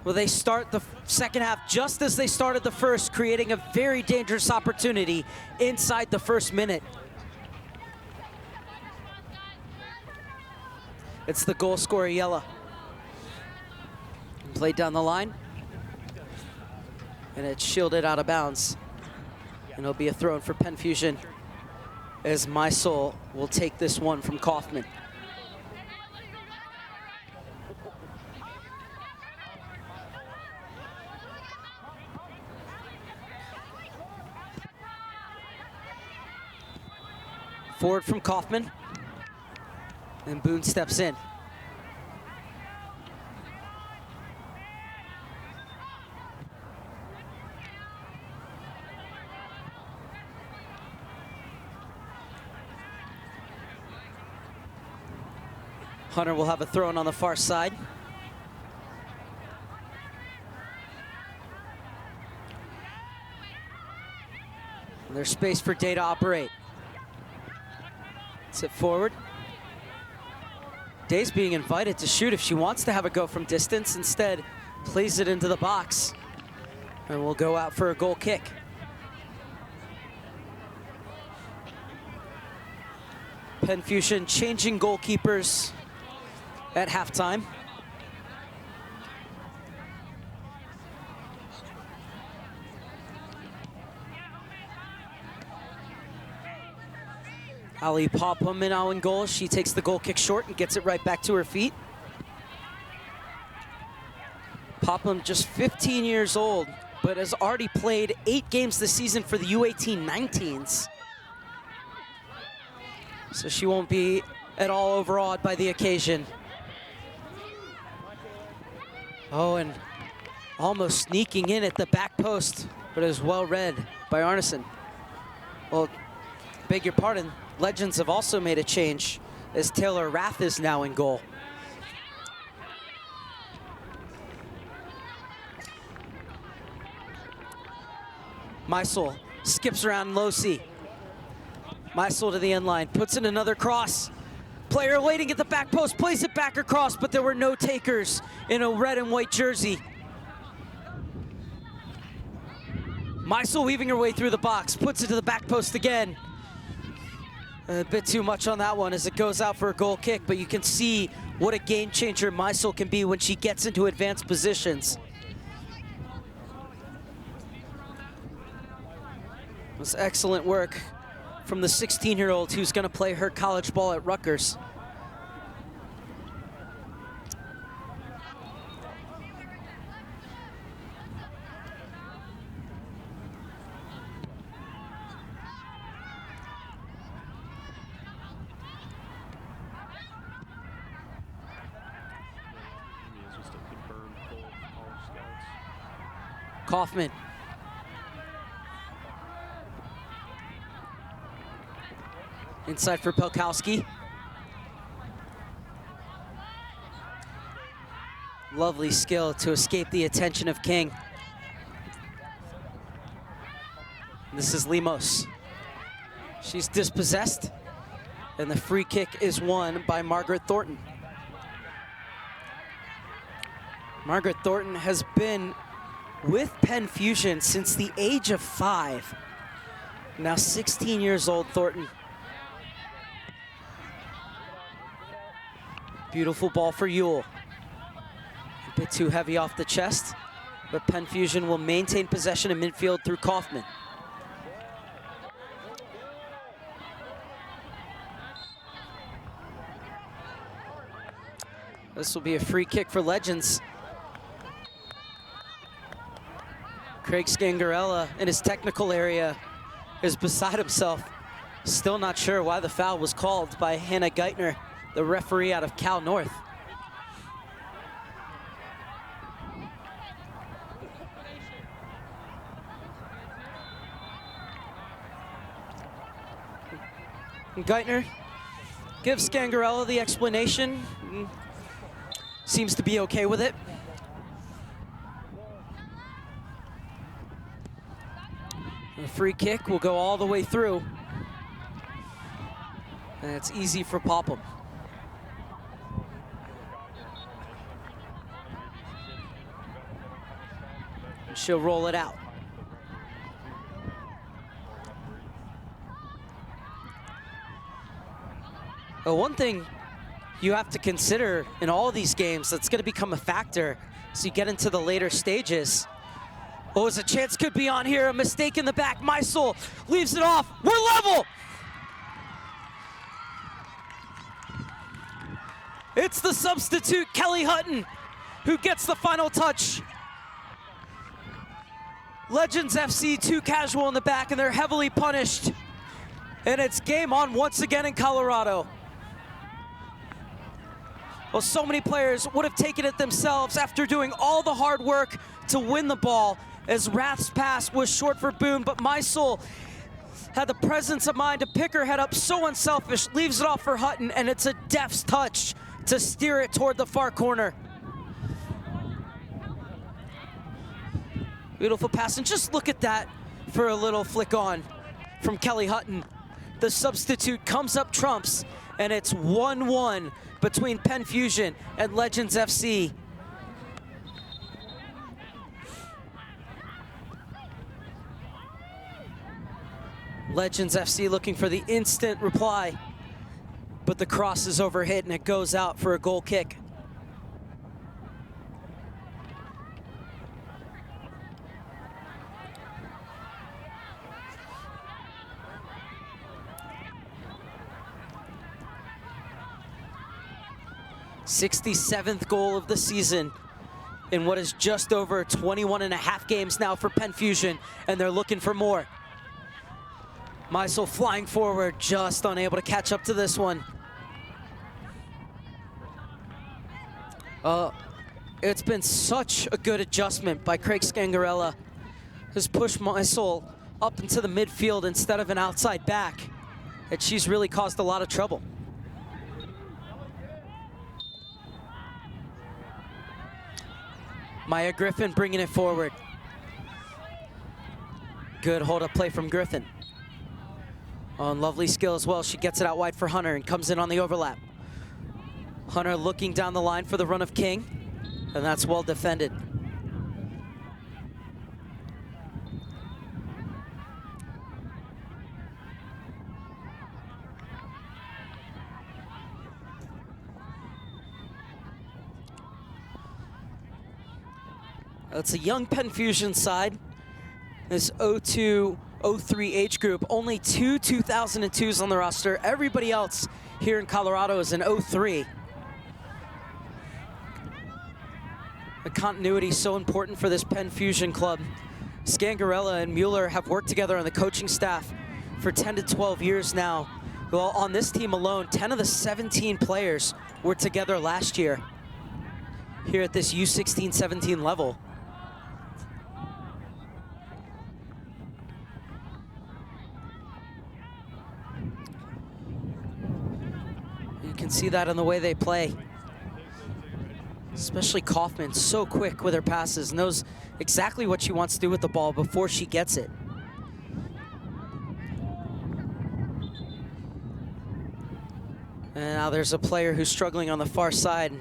Well, they start the second half just as they started the first, creating a very dangerous opportunity inside the first minute. It's the goal scorer, Yella. Played down the line. And it's shielded out of bounds. And it'll be a throw in for Penn Fusion, as Meisel will take this one from Kaufman. Forward from Kaufman. And Boone steps in. Hunter will have a throw in on the far side. And there's space for Day to operate. Sit forward. Day's being invited to shoot if she wants to have a go from distance. Instead, plays it into the box. And we'll go out for a goal kick. Penn Fusion changing goalkeepers at halftime. Ali Popham now in goal. She takes the goal kick short and gets it right back to her feet. Popham just 15 years old, but has already played 8 games this season for the U18 19s. So she won't be at all overawed by the occasion. Oh, and almost sneaking in at the back post, but is well read by Arneson. Well, beg your pardon, Legends have also made a change, as Taylor Rath is now in goal. Meisel skips around low C. Meisel to the end line, puts in another cross. Player waiting at the back post, plays it back across, but there were no takers in a red and white jersey. Meisel weaving her way through the box, puts it to the back post again. A bit too much on that one as it goes out for a goal kick, but you can see what a game changer Meisel can be when she gets into advanced positions. It was excellent work from the 16-year-old who's going to play her college ball at Rutgers. Kaufman. Inside for Pelkowski. Lovely skill to escape the attention of King. This is Lemos. She's dispossessed, and the free kick is won by Margaret Thornton. Margaret Thornton has been with Penn Fusion since the age of 5. Now 16 years old, Thornton. Beautiful ball for Ewell. A bit too heavy off the chest, but Penn Fusion will maintain possession in midfield through Kaufman. This will be a free kick for Legends. Craig Scangarella in his technical area is beside himself. Still not sure why the foul was called by Hannah Geithner, the referee out of Cal North. Geithner gives Scangarella the explanation. Seems to be okay with it. The free kick will go all the way through. And it's easy for Popham. She'll roll it out. Well, one thing you have to consider in all of these games that's going to become a factor as you get into the later stages. Oh, as a chance could be on here, a mistake in the back. Meisel leaves it off. We're level! It's the substitute, Kelly Hutton, who gets the final touch. Legends FC too casual in the back, and they're heavily punished. And it's game on once again in Colorado. Well, so many players would have taken it themselves after doing all the hard work to win the ball, as Rath's pass was short for Boone, but Meisel had the presence of mind to pick her head up, so unselfish, leaves it off for Hutton, and it's a deft's touch to steer it toward the far corner. Beautiful pass, and just look at that for a little flick on from Kelly Hutton. The substitute comes up trumps, and it's 1-1 between Penn Fusion and Legends FC. Legends FC looking for the instant reply, but the cross is overhit and it goes out for a goal kick. '67th goal of the season in what is just over 21 and a half games now for Penn Fusion, and they're looking for more. Meisel flying forward, just unable to catch up to this one. It's been such a good adjustment by Craig Scangarella. Has pushed Meisel up into the midfield instead of an outside back, and she's really caused a lot of trouble. Maya Griffin bringing it forward. Good hold-up play from Griffin. Oh, and lovely skill as well. She gets it out wide for Hunter and comes in on the overlap. Hunter looking down the line for the run of King, and that's well defended. It's a young Penn Fusion side. This 02, 03 age group, only 2 2002s on the roster. Everybody else here in Colorado is an 03. The continuity is so important for this Penn Fusion club. Scangarella and Mueller have worked together on the coaching staff for 10 to 12 years now. Well, on this team alone, 10 of the 17 players were together last year here at this U-16-17 level. can see that in the way they play. Especially Kaufman, so quick with her passes, knows exactly what she wants to do with the ball before she gets it. And now there's a player who's struggling on the far side.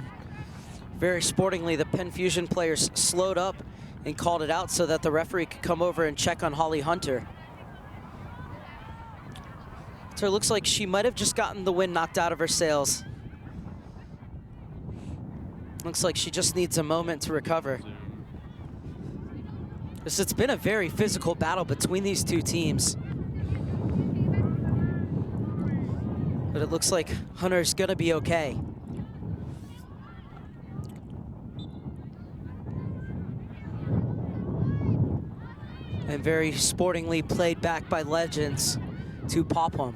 Very sportingly, the Penn Fusion players slowed up and called it out so that the referee could come over and check on Holly Hunter. So it looks like she might have just gotten the wind knocked out of her sails. Looks like she just needs a moment to recover. It's been a very physical battle between these two teams. But it looks like Hunter's gonna be okay. And very sportingly played back by Legends to Popham.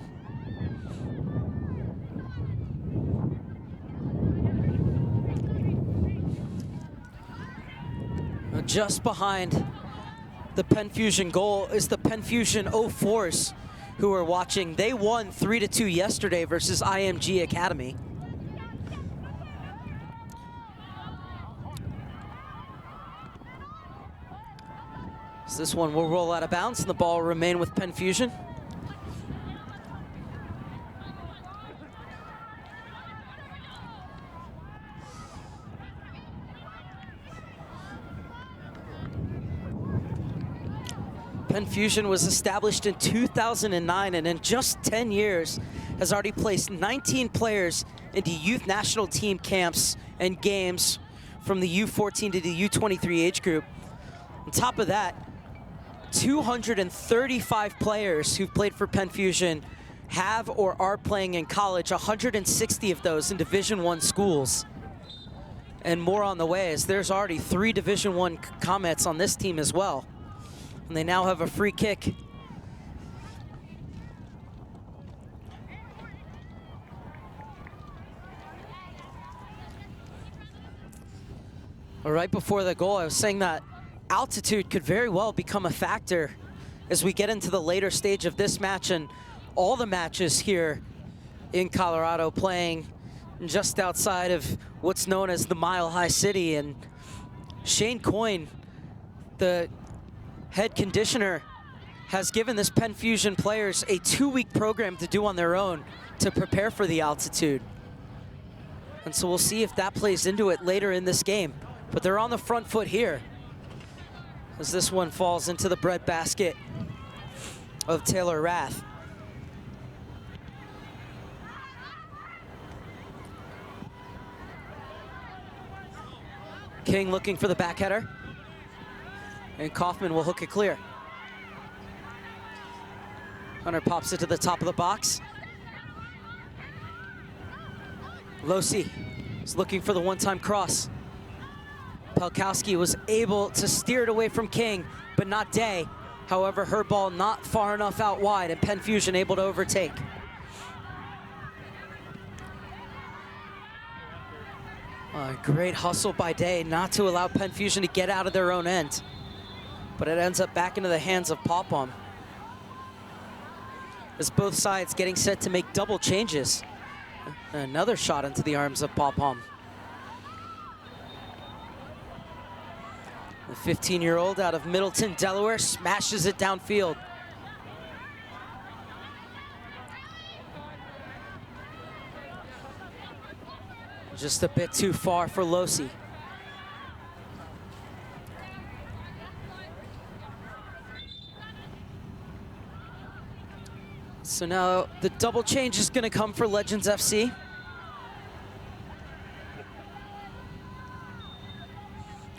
Just behind the Penn Fusion goal is the Penn Fusion 04s who are watching. They won 3-2 yesterday versus IMG Academy. So this one will roll out of bounds and the ball will remain with Penn Fusion. Penn Fusion was established in 2009 and in just 10 years has already placed 19 players into youth national team camps and games from the U-14 to the U-23 age group. On top of that, 235 players who've played for Penn Fusion have or are playing in college, 160 of those in Division I schools. And more on the way, as there's already 3 Division I comments on this team as well. And they now have a free kick. Right before the goal, I was saying that altitude could very well become a factor as we get into the later stage of this match and all the matches here in Colorado, playing just outside of what's known as the Mile High City. And Shane Coyne, the head conditioner, has given this Penn Fusion players a 2-week program to do on their own to prepare for the altitude. And so we'll see if that plays into it later in this game. But they're on the front foot here as this one falls into the breadbasket of Taylor Rath. King looking for the back header. And Kaufman will hook it clear. Hunter pops it to the top of the box. Losi is looking for the one-time cross. Pelkowski was able to steer it away from King, but not Day. However, her ball not far enough out wide, and Penn Fusion able to overtake. Great hustle by Day not to allow Penn Fusion to get out of their own end. But it ends up back into the hands of Popham, as both sides getting set to make double changes. Another shot into the arms of Popham. The 15-year-old out of Middleton, Delaware, smashes it downfield. Just a bit too far for Losi. So now the double change is going to come for Legends FC.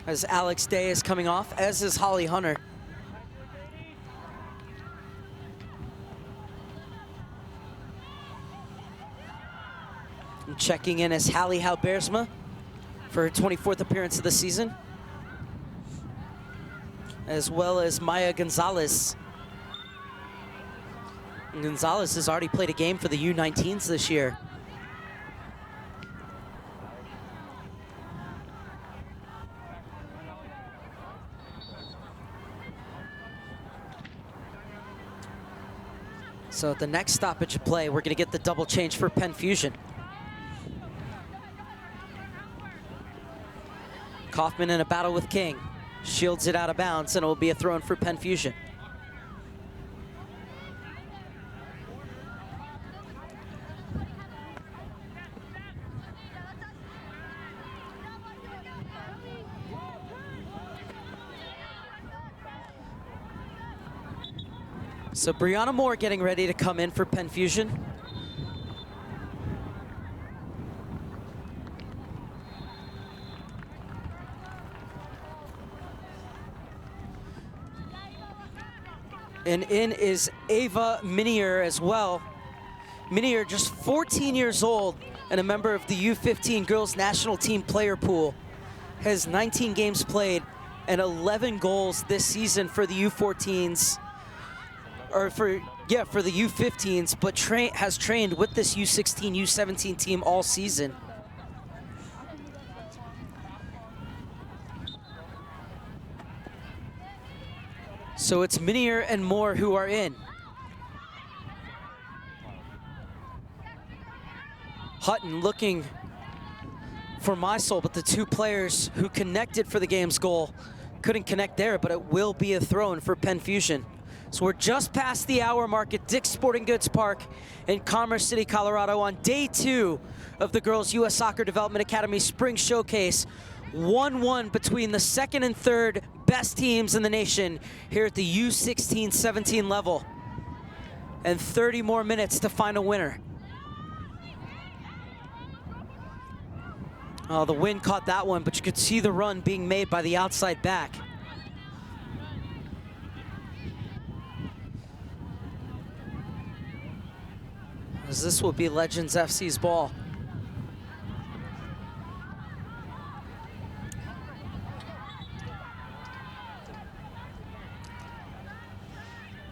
As Alex Day is coming off, as is Holly Hunter. And checking in is Hallie Halbersma for her 24th appearance of the season, as well as Maya Gonzalez. And Gonzalez has already played a game for the U-19s this year. So at the next stoppage of play, we're going to get the double change for Penn Fusion. Kaufman in a battle with King. Shields it out of bounds, and it will be a throw-in for Penn Fusion. So Brianna Moore getting ready to come in for Penn Fusion. And in is Ava Minier as well. Minier, just 14 years old and a member of the U-15 girls national team player pool. Has 19 games played and 11 goals this season for the U14s. Or for the U15s, but has trained with this U16, U17 team all season. So it's Minier and Moore who are in. Hutton looking for Mysol, but the two players who connected for the game's goal couldn't connect there, but it will be a throw-in for Penn Fusion. So we're just past the hour mark at Dick's Sporting Goods Park in Commerce City, Colorado on day 2 of the Girls U.S. Soccer Development Academy Spring Showcase. 1-1 between the second and third best teams in the nation here at the U16-17 level. And 30 more minutes to find a winner. Oh, the wind caught that one, but you could see the run being made by the outside back. As this will be Legends FC's ball.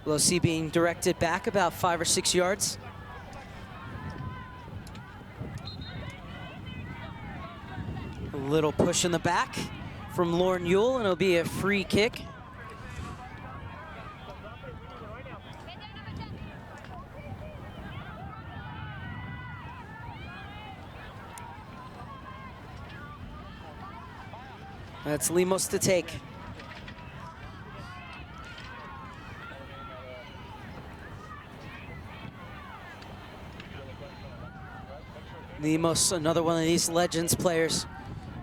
Losi being directed back about 5 or 6 yards. A little push in the back from Lauren Yule, and it'll be a free kick. That's Lemos to take. Lemos, another one of these Legends players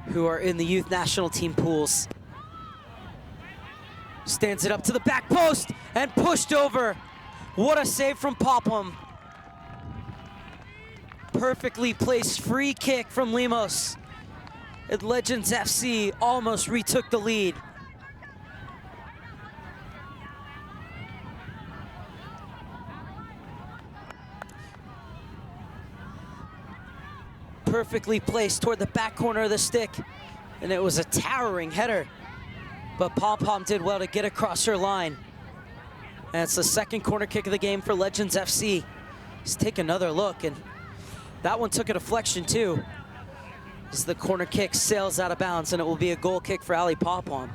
who are in the youth national team pools. Stands it up to the back post and pushed over. What a save from Popham. Perfectly placed free kick from Lemos. And Legends FC almost retook the lead. Perfectly placed toward the back corner of the stick, and it was a towering header. But Popham did well to get across her line. And it's the second corner kick of the game for Legends FC. Let's take another look, and that one took a deflection too, as the corner kick sails out of bounds, and it will be a goal kick for Ali Popham.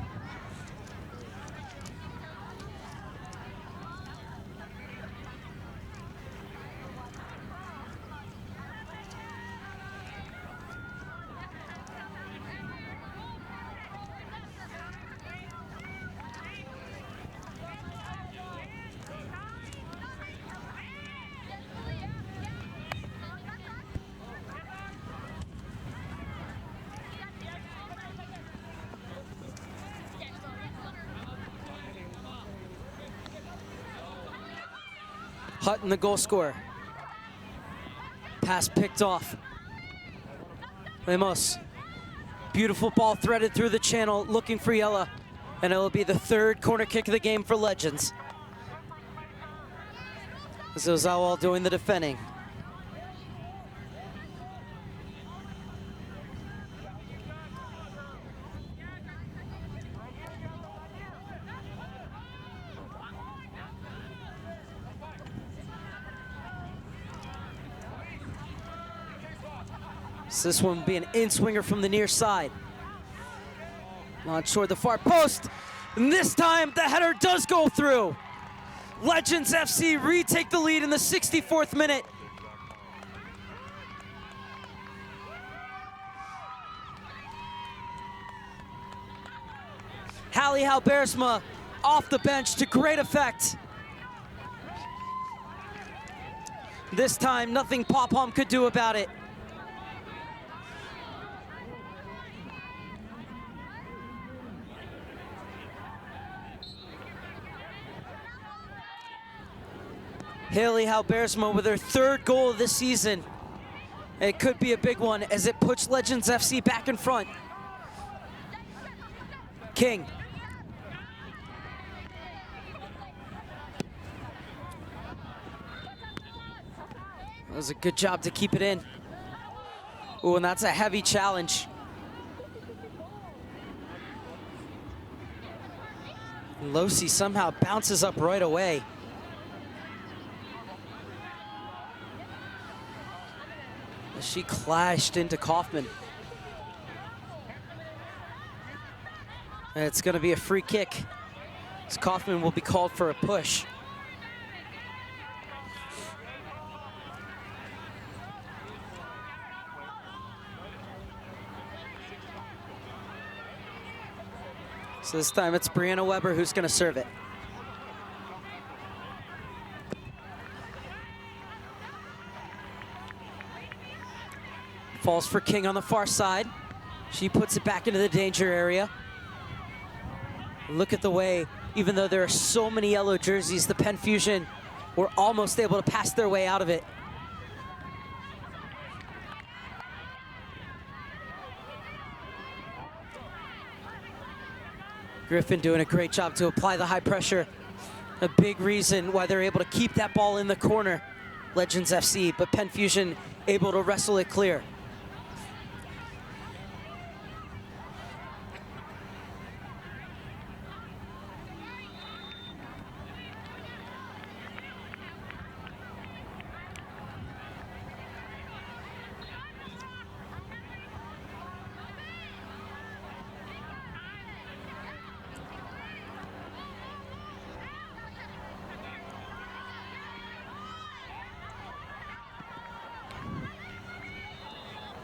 Hutton, the goal scorer. Pass picked off. Lemos. Beautiful ball threaded through the channel, looking for Yella. And it will be the third corner kick of the game for Legends. This is Zawal doing the defending. So this one will be an in-swinger from the near side. Launch toward the far post. And this time, the header does go through. Legends FC retake the lead in the 64th minute. Hallie Halbersma off the bench to great effect. This time, nothing Pop-Pom could do about it. Hallie Halbersma with her 3rd goal of this season. It could be a big one as it puts Legends FC back in front. King. That was a good job to keep it in. Ooh, and that's a heavy challenge. Losi somehow bounces up right away. She clashed into Kaufman. And it's going to be a free kick, as Kaufman will be called for a push. So this time it's Brianna Weber who's going to serve it. Falls for King on the far side. She puts it back into the danger area. Look at the way, even though there are so many yellow jerseys, the Penn Fusion were almost able to pass their way out of it. Griffin doing a great job to apply the high pressure. A big reason why they're able to keep that ball in the corner, Legends FC, but Penn Fusion able to wrestle it clear.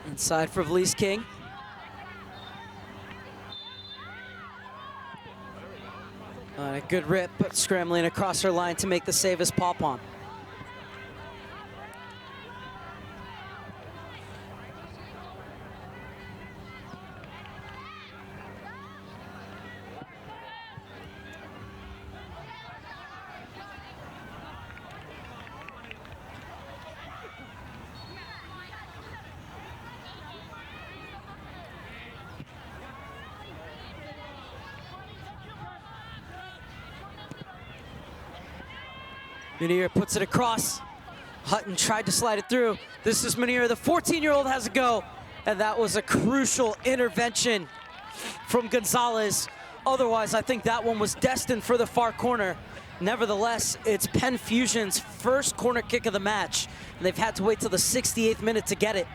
Inside for Vlies King. A good rip, but scrambling across her line to make the save as Pop-Pom. Munier puts it across. Hutton tried to slide it through. This is Munier, the 14-year-old has a go. And that was a crucial intervention from Gonzalez. Otherwise, I think that one was destined for the far corner. Nevertheless, it's Penn Fusion's first corner kick of the match. And they've had to wait till the 68th minute to get it.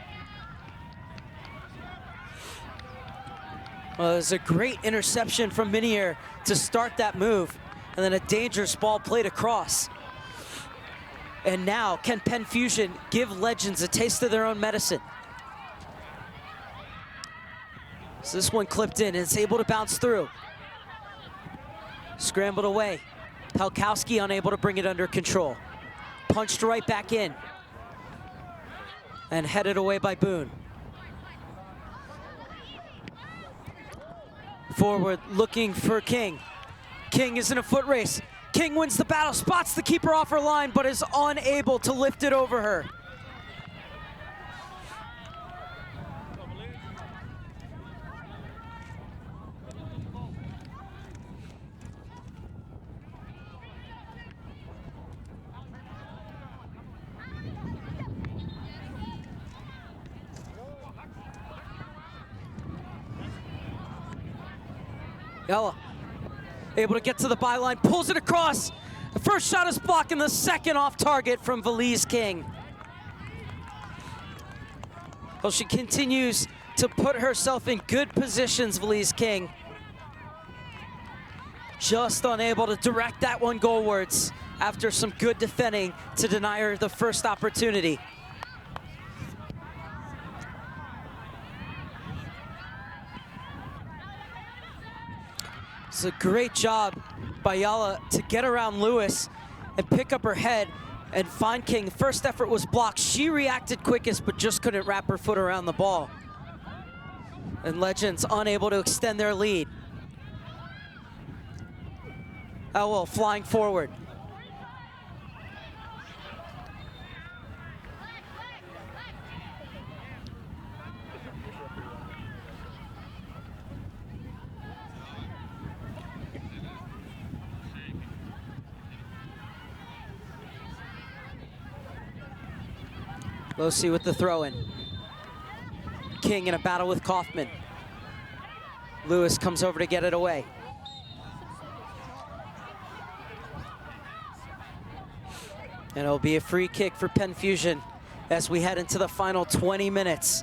Well, it was a great interception from Munier to start that move. And then a dangerous ball played across. And now, can Penn Fusion give Legends a taste of their own medicine? So this one clipped in, and it's able to bounce through. Scrambled away. Pelkowski unable to bring it under control. Punched right back in. And headed away by Boone. Forward looking for King. King is in a foot race. King wins the battle, spots the keeper off her line, but is unable to lift it over her. Yella, able to get to the byline, pulls it across. The first shot is blocked and the second off target from Vlies King. Well, she continues to put herself in good positions, Vlies King. Just unable to direct that one goalwards after some good defending to deny her the first opportunity. It's a great job by Yala to get around Lewis and pick up her head and find King. The first effort was blocked. She reacted quickest, but just couldn't wrap her foot around the ball. And Legends unable to extend their lead. Elwell flying forward. Losi with the throw-in. King in a battle with Kaufman. Lewis comes over to get it away. And it'll be a free kick for Penn Fusion as we head into the final 20 minutes.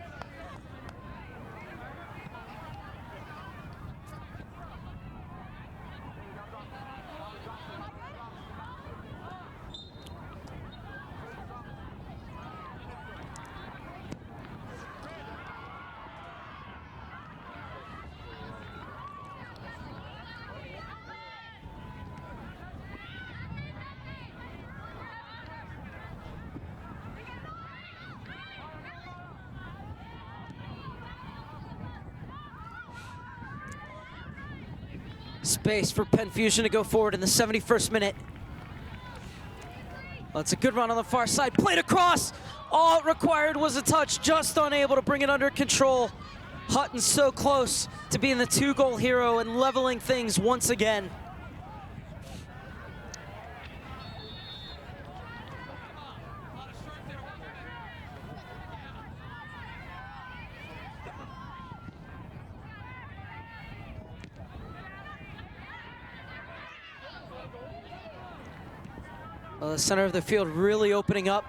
Space for Penn Fusion to go forward in the 71st minute. Well, it's a good run on the far side. Played across. All it required was a touch, just unable to bring it under control. Hutton so close to being the 2-goal hero and leveling things once again. Well, the center of the field really opening up.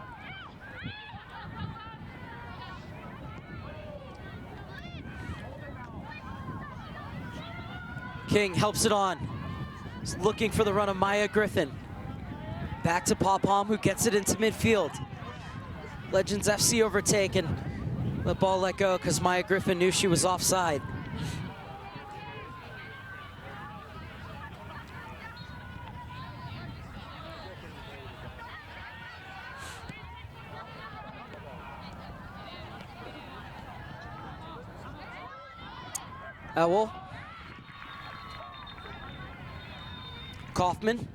King helps it on. He's looking for the run of Maya Griffin. Back to Popham, who gets it into midfield. Legends FC overtake and the ball let go because Maya Griffin knew she was offside. Owell. Kaufman.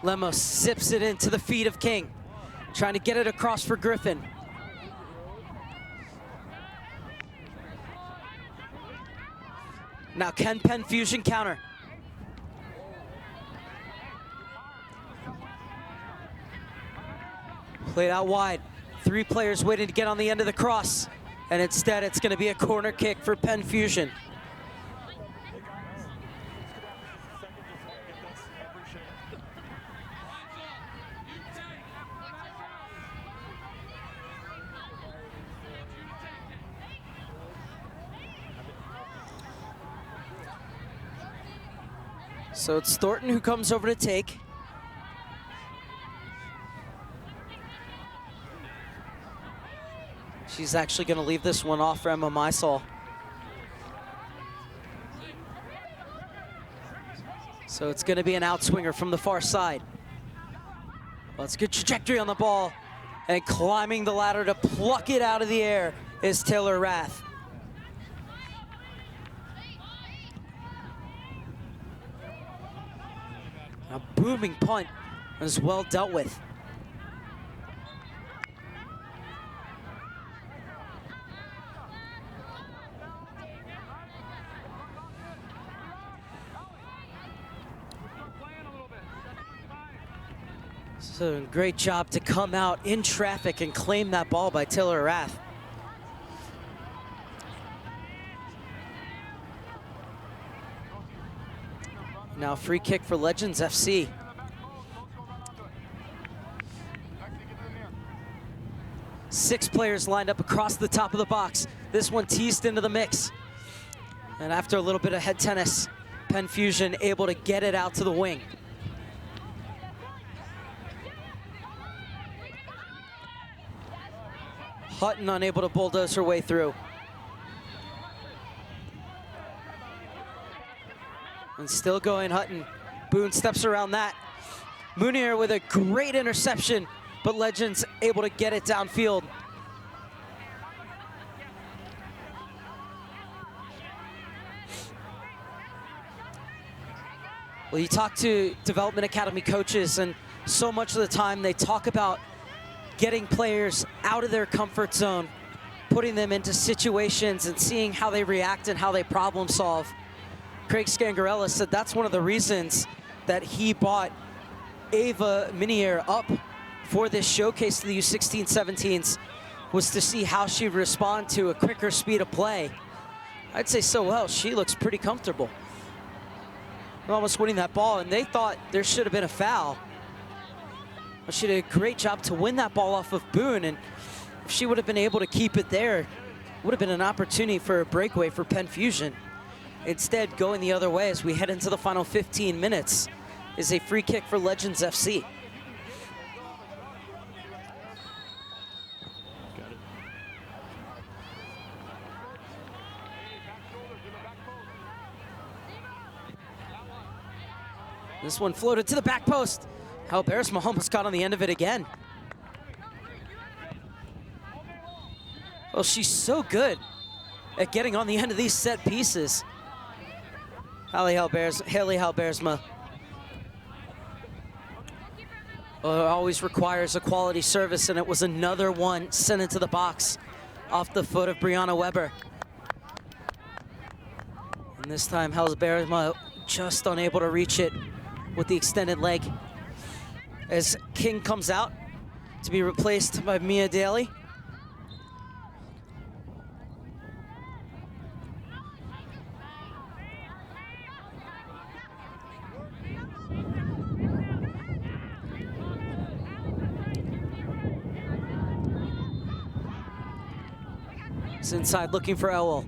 Lemos zips it into the feet of King, trying to get it across for Griffin. Now can Penn Fusion counter? Played out wide. 3 players waiting to get on the end of the cross. And instead, it's going to be a corner kick for Penn Fusion. So it's Thornton who comes over to take. She's actually going to leave this one off for Emma Mysol. So it's going to be an outswinger from the far side. Well, it's a good trajectory on the ball. And climbing the ladder to pluck it out of the air is Taylor Rath. A booming punt was well dealt with. So great job to come out in traffic and claim that ball by Taylor Rath. Now free kick for Legends FC. Six players lined up across the top of the box. This one teased into the mix. And after a little bit of head tennis, Penn Fusion able to get it out to the wing. Hutton unable to bulldoze her way through. And still going Hutton. Boone steps around that. Munier with a great interception, but Legends able to get it downfield. Well, you talk to Development Academy coaches, and so much of the time they talk about getting players out of their comfort zone, putting them into situations and seeing how they react and how they problem solve. Craig Scangarella said that's one of the reasons that he brought Ava Minier up for this showcase to the U16-17s, was to see how she'd respond to a quicker speed of play. I'd say so well, she looks pretty comfortable. They're almost winning that ball, and they thought there should have been a foul. But she did a great job to win that ball off of Boone, and if she would have been able to keep it there, it would have been an opportunity for a breakaway for Penn Fusion. Instead, going the other way as we head into the final 15 minutes is a free kick for Legends FC. This one floated to the back post. Halbersma almost got on the end of it again. Well, she's so good at getting on the end of these set pieces. Haley Halbersma. Well, it always requires a quality service, and it was another one sent into the box off the foot of Brianna Weber. And this time, Halbersma just unable to reach it with the extended leg. As King comes out to be replaced by Mia Daly. It's inside looking for Ewell.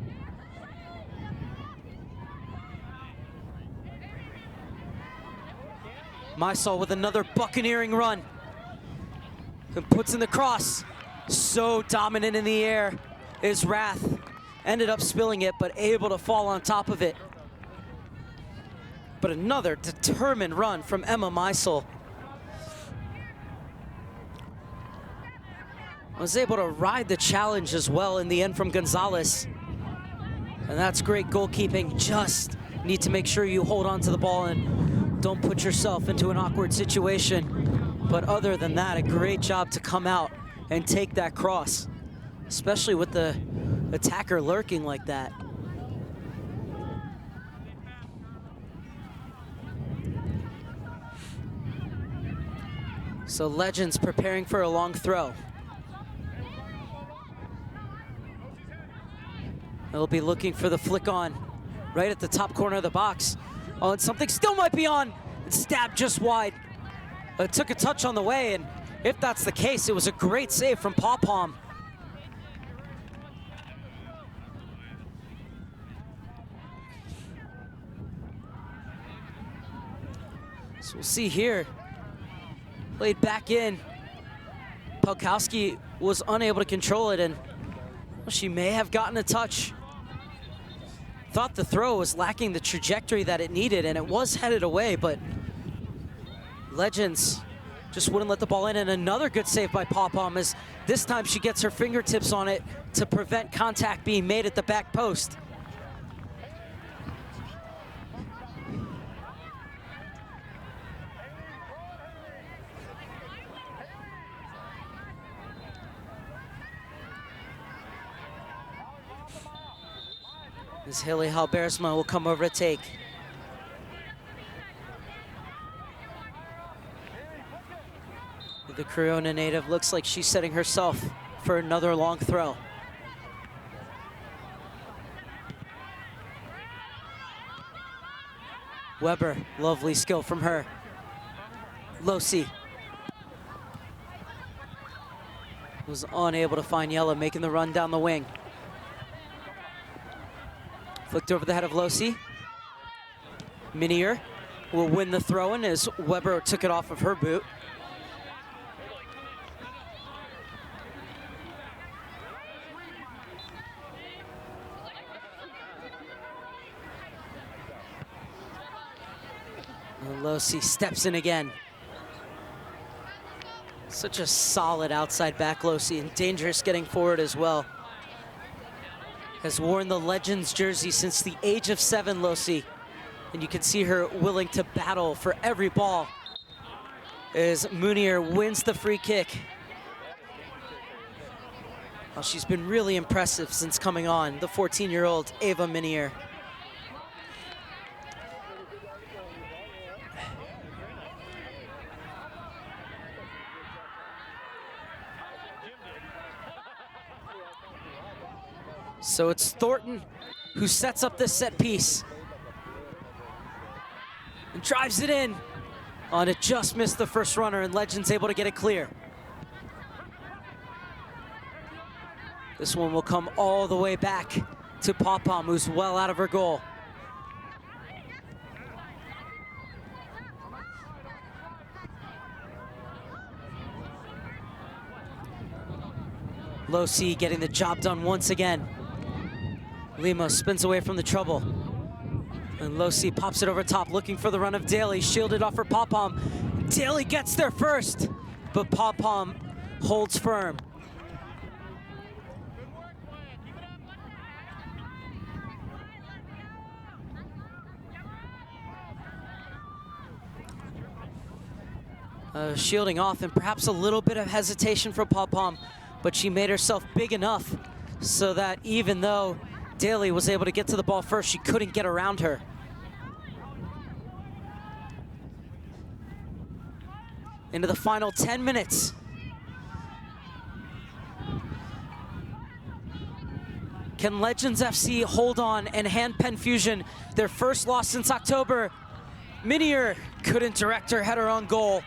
Mysol with another buccaneering run. And puts in the cross. So dominant in the air is Rath. Ended up spilling it, but able to fall on top of it. But another determined run from Emma Mysol. Was able to ride the challenge as well in the end from Gonzalez. And that's great goalkeeping. Just need to make sure you hold on to the ball and don't put yourself into an awkward situation. But other than that, a great job to come out and take that cross, especially with the attacker lurking like that. So Legends preparing for a long throw. They'll be looking for the flick on right at the top corner of the box. Oh, and something still might be on. It's stabbed just wide. It took a touch on the way, and if that's the case, it was a great save from Pawpom. So we'll see here. Played back in. Pelkowski was unable to control it, and well, she may have gotten a touch. Thought the throw was lacking the trajectory that it needed, and it was headed away, but Legends just wouldn't let the ball in, and another good save by Pawpom as this time she gets her fingertips on it to prevent contact being made at the back post. As Haley Halbersma will come over to take. The Corona native looks like she's setting herself for another long throw. Weber, lovely skill from her. Losi was unable to find Yella, making the run down the wing. Flicked over the head of Losi. Minier will win the throw-in as Weber took it off of her boot. Losi steps in again. Such a solid outside back Losi, and dangerous getting forward as well. Has worn the Legends jersey since the age of 7, Losi. And you can see her willing to battle for every ball as Munier wins the free kick. Well, she's been really impressive since coming on, the 14-year-old Ava Munier. So it's Thornton who sets up this set piece and drives it in. Oh, and it just missed the first runner, and Legends able to get it clear. This one will come all the way back to Pom, who's well out of her goal. Losi getting the job done once again. Lemos spins away from the trouble. And Losi pops it over top, looking for the run of Daly, shielded off for Pom. Daly gets there first, but Pom holds firm. Shielding off, and perhaps a little bit of hesitation from Pom, but she made herself big enough so that even though Daly was able to get to the ball first, she couldn't get around her. Into the final 10 minutes. Can Legends FC hold on and hand Penn Fusion their first loss since October? Munier couldn't direct her header on goal.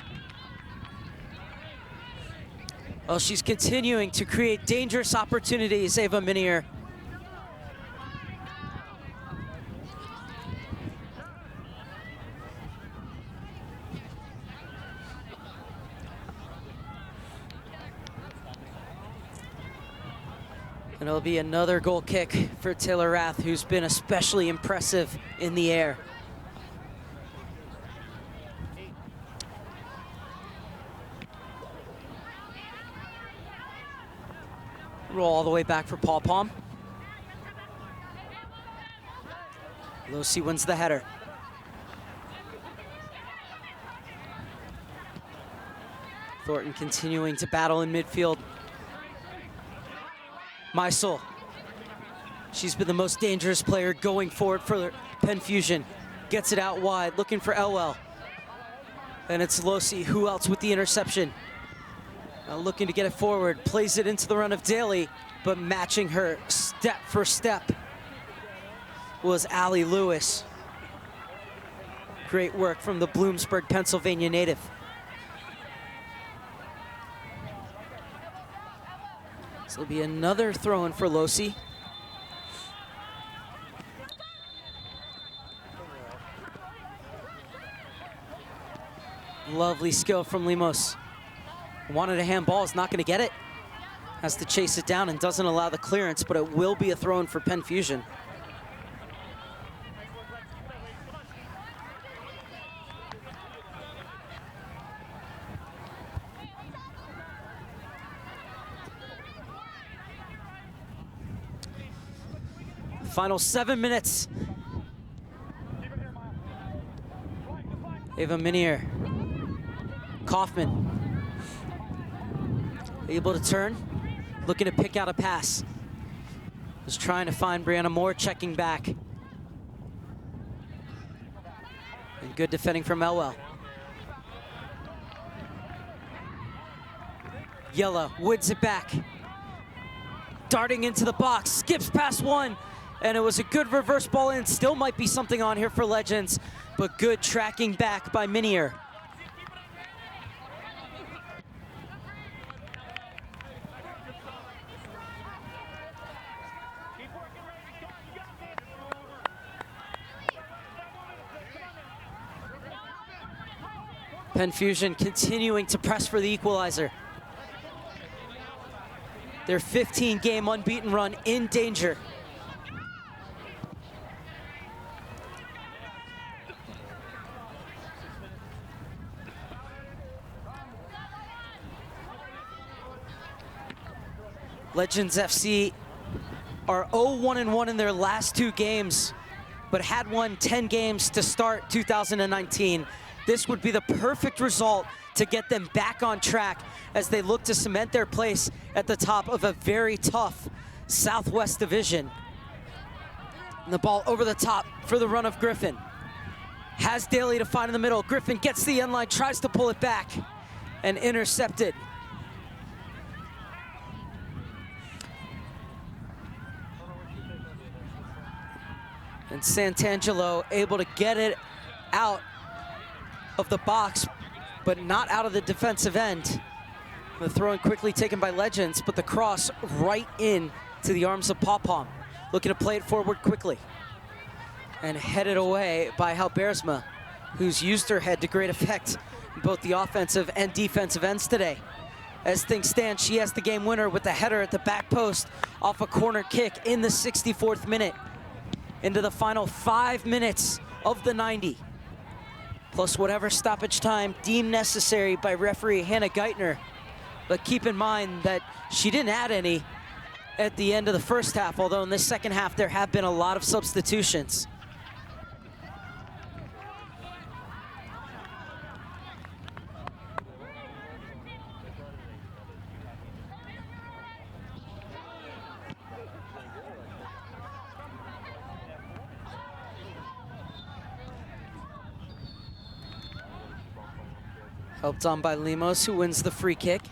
Well, she's continuing to create dangerous opportunities, Ava Munier. And it'll be another goal kick for Taylor Rath, who's been especially impressive in the air. Roll all the way back for Pom. Losi wins the header. Thornton continuing to battle in midfield. Meisel. She's been the most dangerous player going forward for Penn Fusion. Gets it out wide, looking for Elwell. And it's Losi, who else with the interception? Looking to get it forward, plays it into the run of Daly, but matching her step for step was Allie Lewis. Great work from the Bloomsburg, Pennsylvania native. So it'll be another throw-in for Losi. Lovely skill from Lemos. Wanted a handball, is not going to get it. Has to chase it down and doesn't allow the clearance, but it will be a throw-in for Penn Fusion. Final 7 minutes. Ava Munier. Kaufman. Able to turn, looking to pick out a pass. Was trying to find Brianna Moore, checking back. And good defending from Elwell. Yella woods it back. Darting into the box, skips past one, and it was a good reverse ball in. Still might be something on here for Legends, but good tracking back by Munier. Penn Fusion continuing to press for the equalizer. Their 15-game unbeaten run in danger. Legends FC are 0-1-1 in their last 2 games, but had won 10 games to start 2019. This would be the perfect result to get them back on track as they look to cement their place at the top of a very tough Southwest division. And the ball over the top for the run of Griffin. Has Daly to find in the middle. Griffin gets the end line, tries to pull it back, and intercepted. And Santangelo able to get it out of the box, but not out of the defensive end. The throw-in quickly taken by Legends, but the cross right in to the arms of Pawpom. Looking to play it forward quickly. And headed away by Halbersma, who's used her head to great effect in both the offensive and defensive ends today. As things stand, she has the game winner with the header at the back post off a corner kick in the 64th minute. Into the final 5 minutes of the 90. Plus whatever stoppage time deemed necessary by referee Hannah Geithner. But keep in mind that she didn't add any at the end of the first half, although in this second half there have been a lot of substitutions. Helped on by Lemos, who wins the free kick.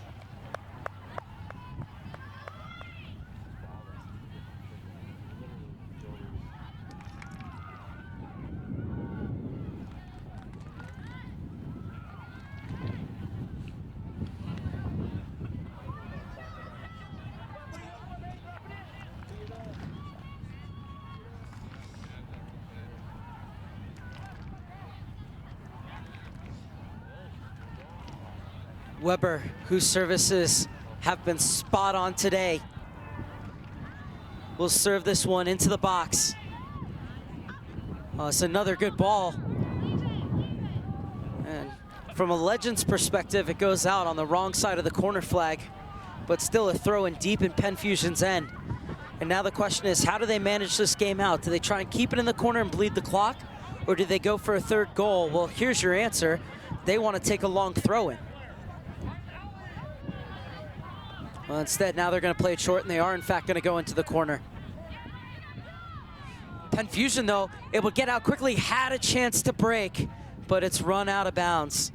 Weber, whose services have been spot on today, will serve this one into the box. Oh, it's another good ball. And from a Legends perspective, it goes out on the wrong side of the corner flag, but still a throw in deep in Penn Fusion's end. And now the question is, how do they manage this game out? Do they try and keep it in the corner and bleed the clock? Or do they go for a third goal? Well, here's your answer. They want to take a long throw in. Well, instead, now they're going to play it short, and they are, in fact, going to go into the corner. Penn Fusion, though, able to get out quickly, had a chance to break, but it's run out of bounds.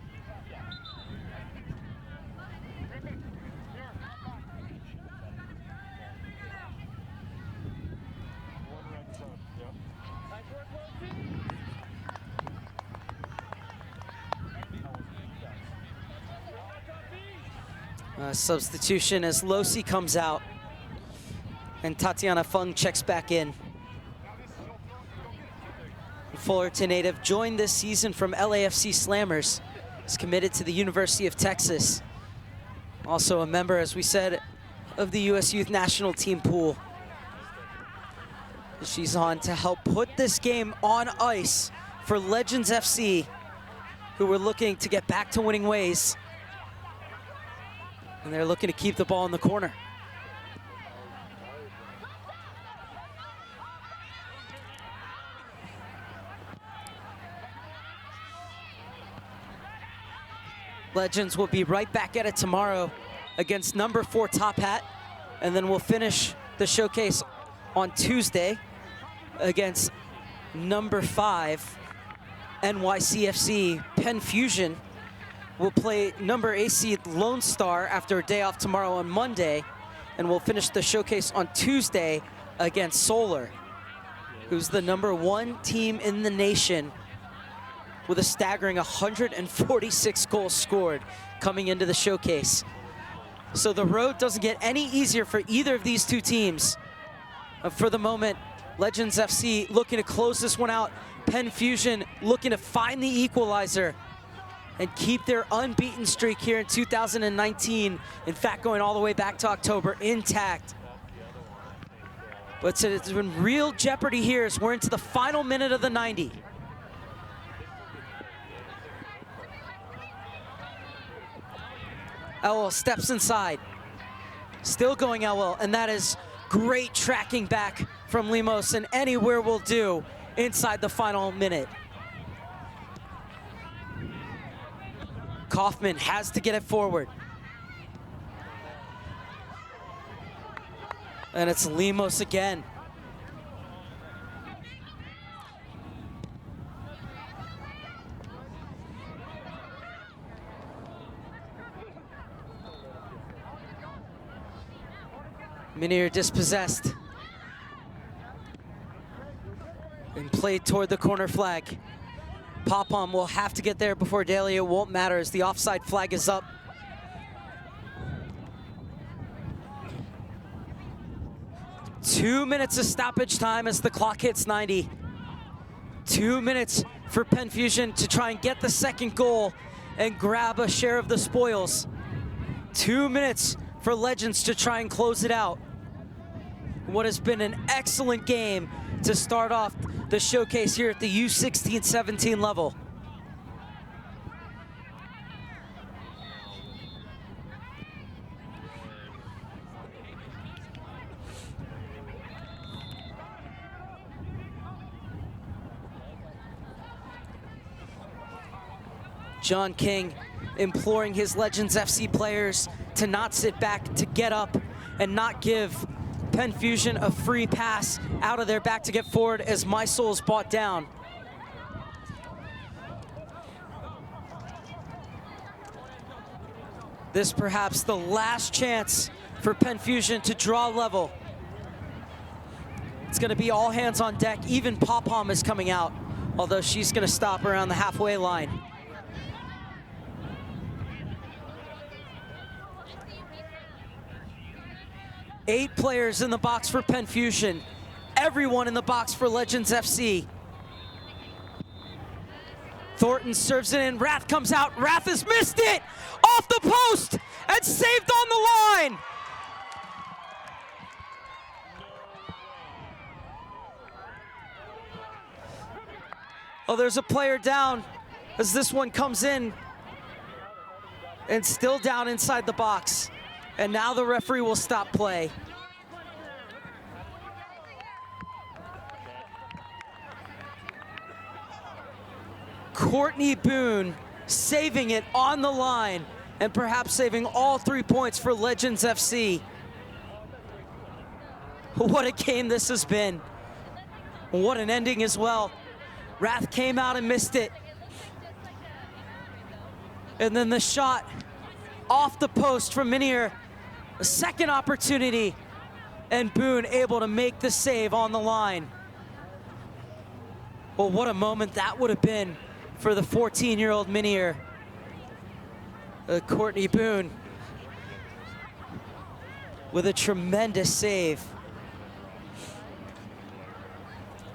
Substitution as Losi comes out and Tatiana Fung checks back in. Fullerton native joined this season from LAFC Slammers. Is committed to the University of Texas. Also a member, as we said, of the U.S. Youth National Team pool. She's on to help put this game on ice for Legends FC, who were looking to get back to winning ways. And they're looking to keep the ball in the corner. Legends will be right back at it tomorrow against number 4 Top Hat. And then we'll finish the showcase on Tuesday against number 5 NYCFC. Penn Fusion will play number AC Lone Star after a day off tomorrow on Monday, and we'll finish the showcase on Tuesday against Solar, who's the number 1 team in the nation with a staggering 146 goals scored coming into the showcase. So the road doesn't get any easier for either of these two teams. For the moment, Legends FC looking to close this one out. Penn Fusion looking to find the equalizer and keep their unbeaten streak here in 2019. In fact, going all the way back to October, intact. But it's been real jeopardy here as we're into the final minute of the 90. Elwell steps inside. Still going out well, and that is great tracking back from Lemos, and anywhere will do inside the final minute. Kaufman has to get it forward. And it's Lemos again. Minier dispossessed and played toward the corner flag. Popham will have to get there before Daly. It won't matter as the offside flag is up. Two minutes of stoppage time as the clock hits 90. 2 minutes for Penn Fusion to try and get the second goal and grab a share of the spoils. 2 minutes for Legends to try and close it out. What has been an excellent game to start off the showcase here at the U-16-17 level. John King imploring his Legends FC players to not sit back, to get up and not give Penn Fusion a free pass out of their back to get forward as My Soul's brought down. This perhaps the last chance for Penn Fusion to draw level. It's gonna be all hands on deck. Even Popham is coming out, although she's gonna stop around the halfway line. Eight players in the box for Penn Fusion. Everyone in the box for Legends FC. Thornton serves it in, Rath comes out, Rath has missed it! Off the post and saved on the line! Oh, there's a player down as this one comes in and still down inside the box. And now the referee will stop play. Courtney Boone saving it on the line and perhaps saving all 3 points for Legends FC. What a game this has been. What an ending as well. Rath came out and missed it. And then the shot off the post from Minier. A second opportunity, and Boone able to make the save on the line. Well, what a moment that would have been for the 14-year-old Minier. Courtney Boone with a tremendous save.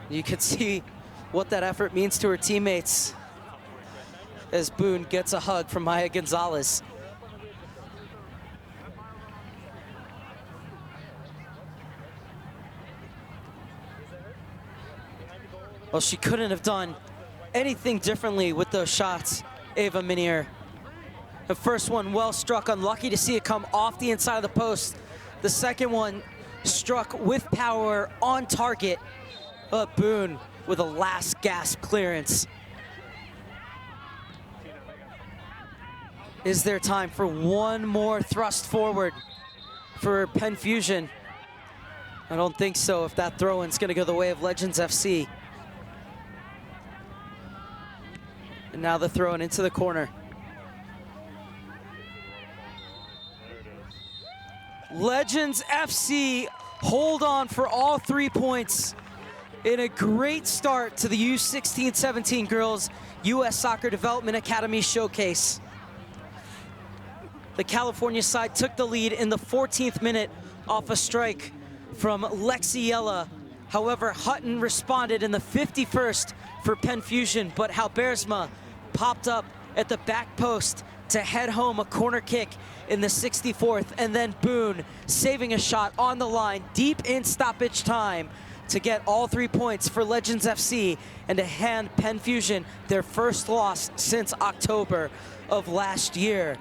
You can see what that effort means to her teammates as Boone gets a hug from Maya Gonzalez. Well, she couldn't have done anything differently with those shots, Ava Minier. The first one well struck, unlucky to see it come off the inside of the post. The second one struck with power on target. Boone with a last gasp clearance. Is there time for one more thrust forward for Penn Fusion? I don't think so if that throw-in's gonna go the way of Legends FC. And now the throw-in into the corner. Legends FC hold on for all 3 points in a great start to the U-16-17 Girls U.S. Soccer Development Academy Showcase. The California side took the lead in the 14th minute off a strike from Lexiella. However, Hutton responded in the 51st for Penn Fusion, but Halbersma popped up at the back post to head home a corner kick in the 64th, and then Boone saving a shot on the line deep in stoppage time to get all 3 points for Legends FC and to hand Penn Fusion their first loss since October of last year.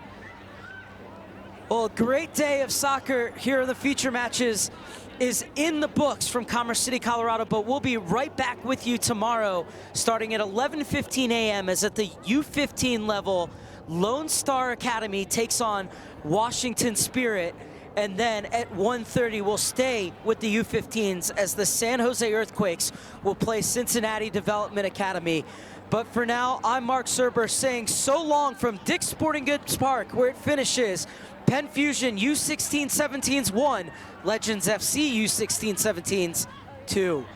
Well, a great day of soccer here in the feature matches is in the books from Commerce City, Colorado, but we'll be right back with you tomorrow starting at 11:15 a.m. as at the U15 level, Lone Star Academy takes on Washington Spirit, and then at 1:30 we'll stay with the U15s as the San Jose Earthquakes will play Cincinnati Development Academy. But for now, I'm Mark Serber saying so long from Dick's Sporting Goods Park, where it finishes Penn Fusion U16-17s 1, Legends FC U16-17s 2.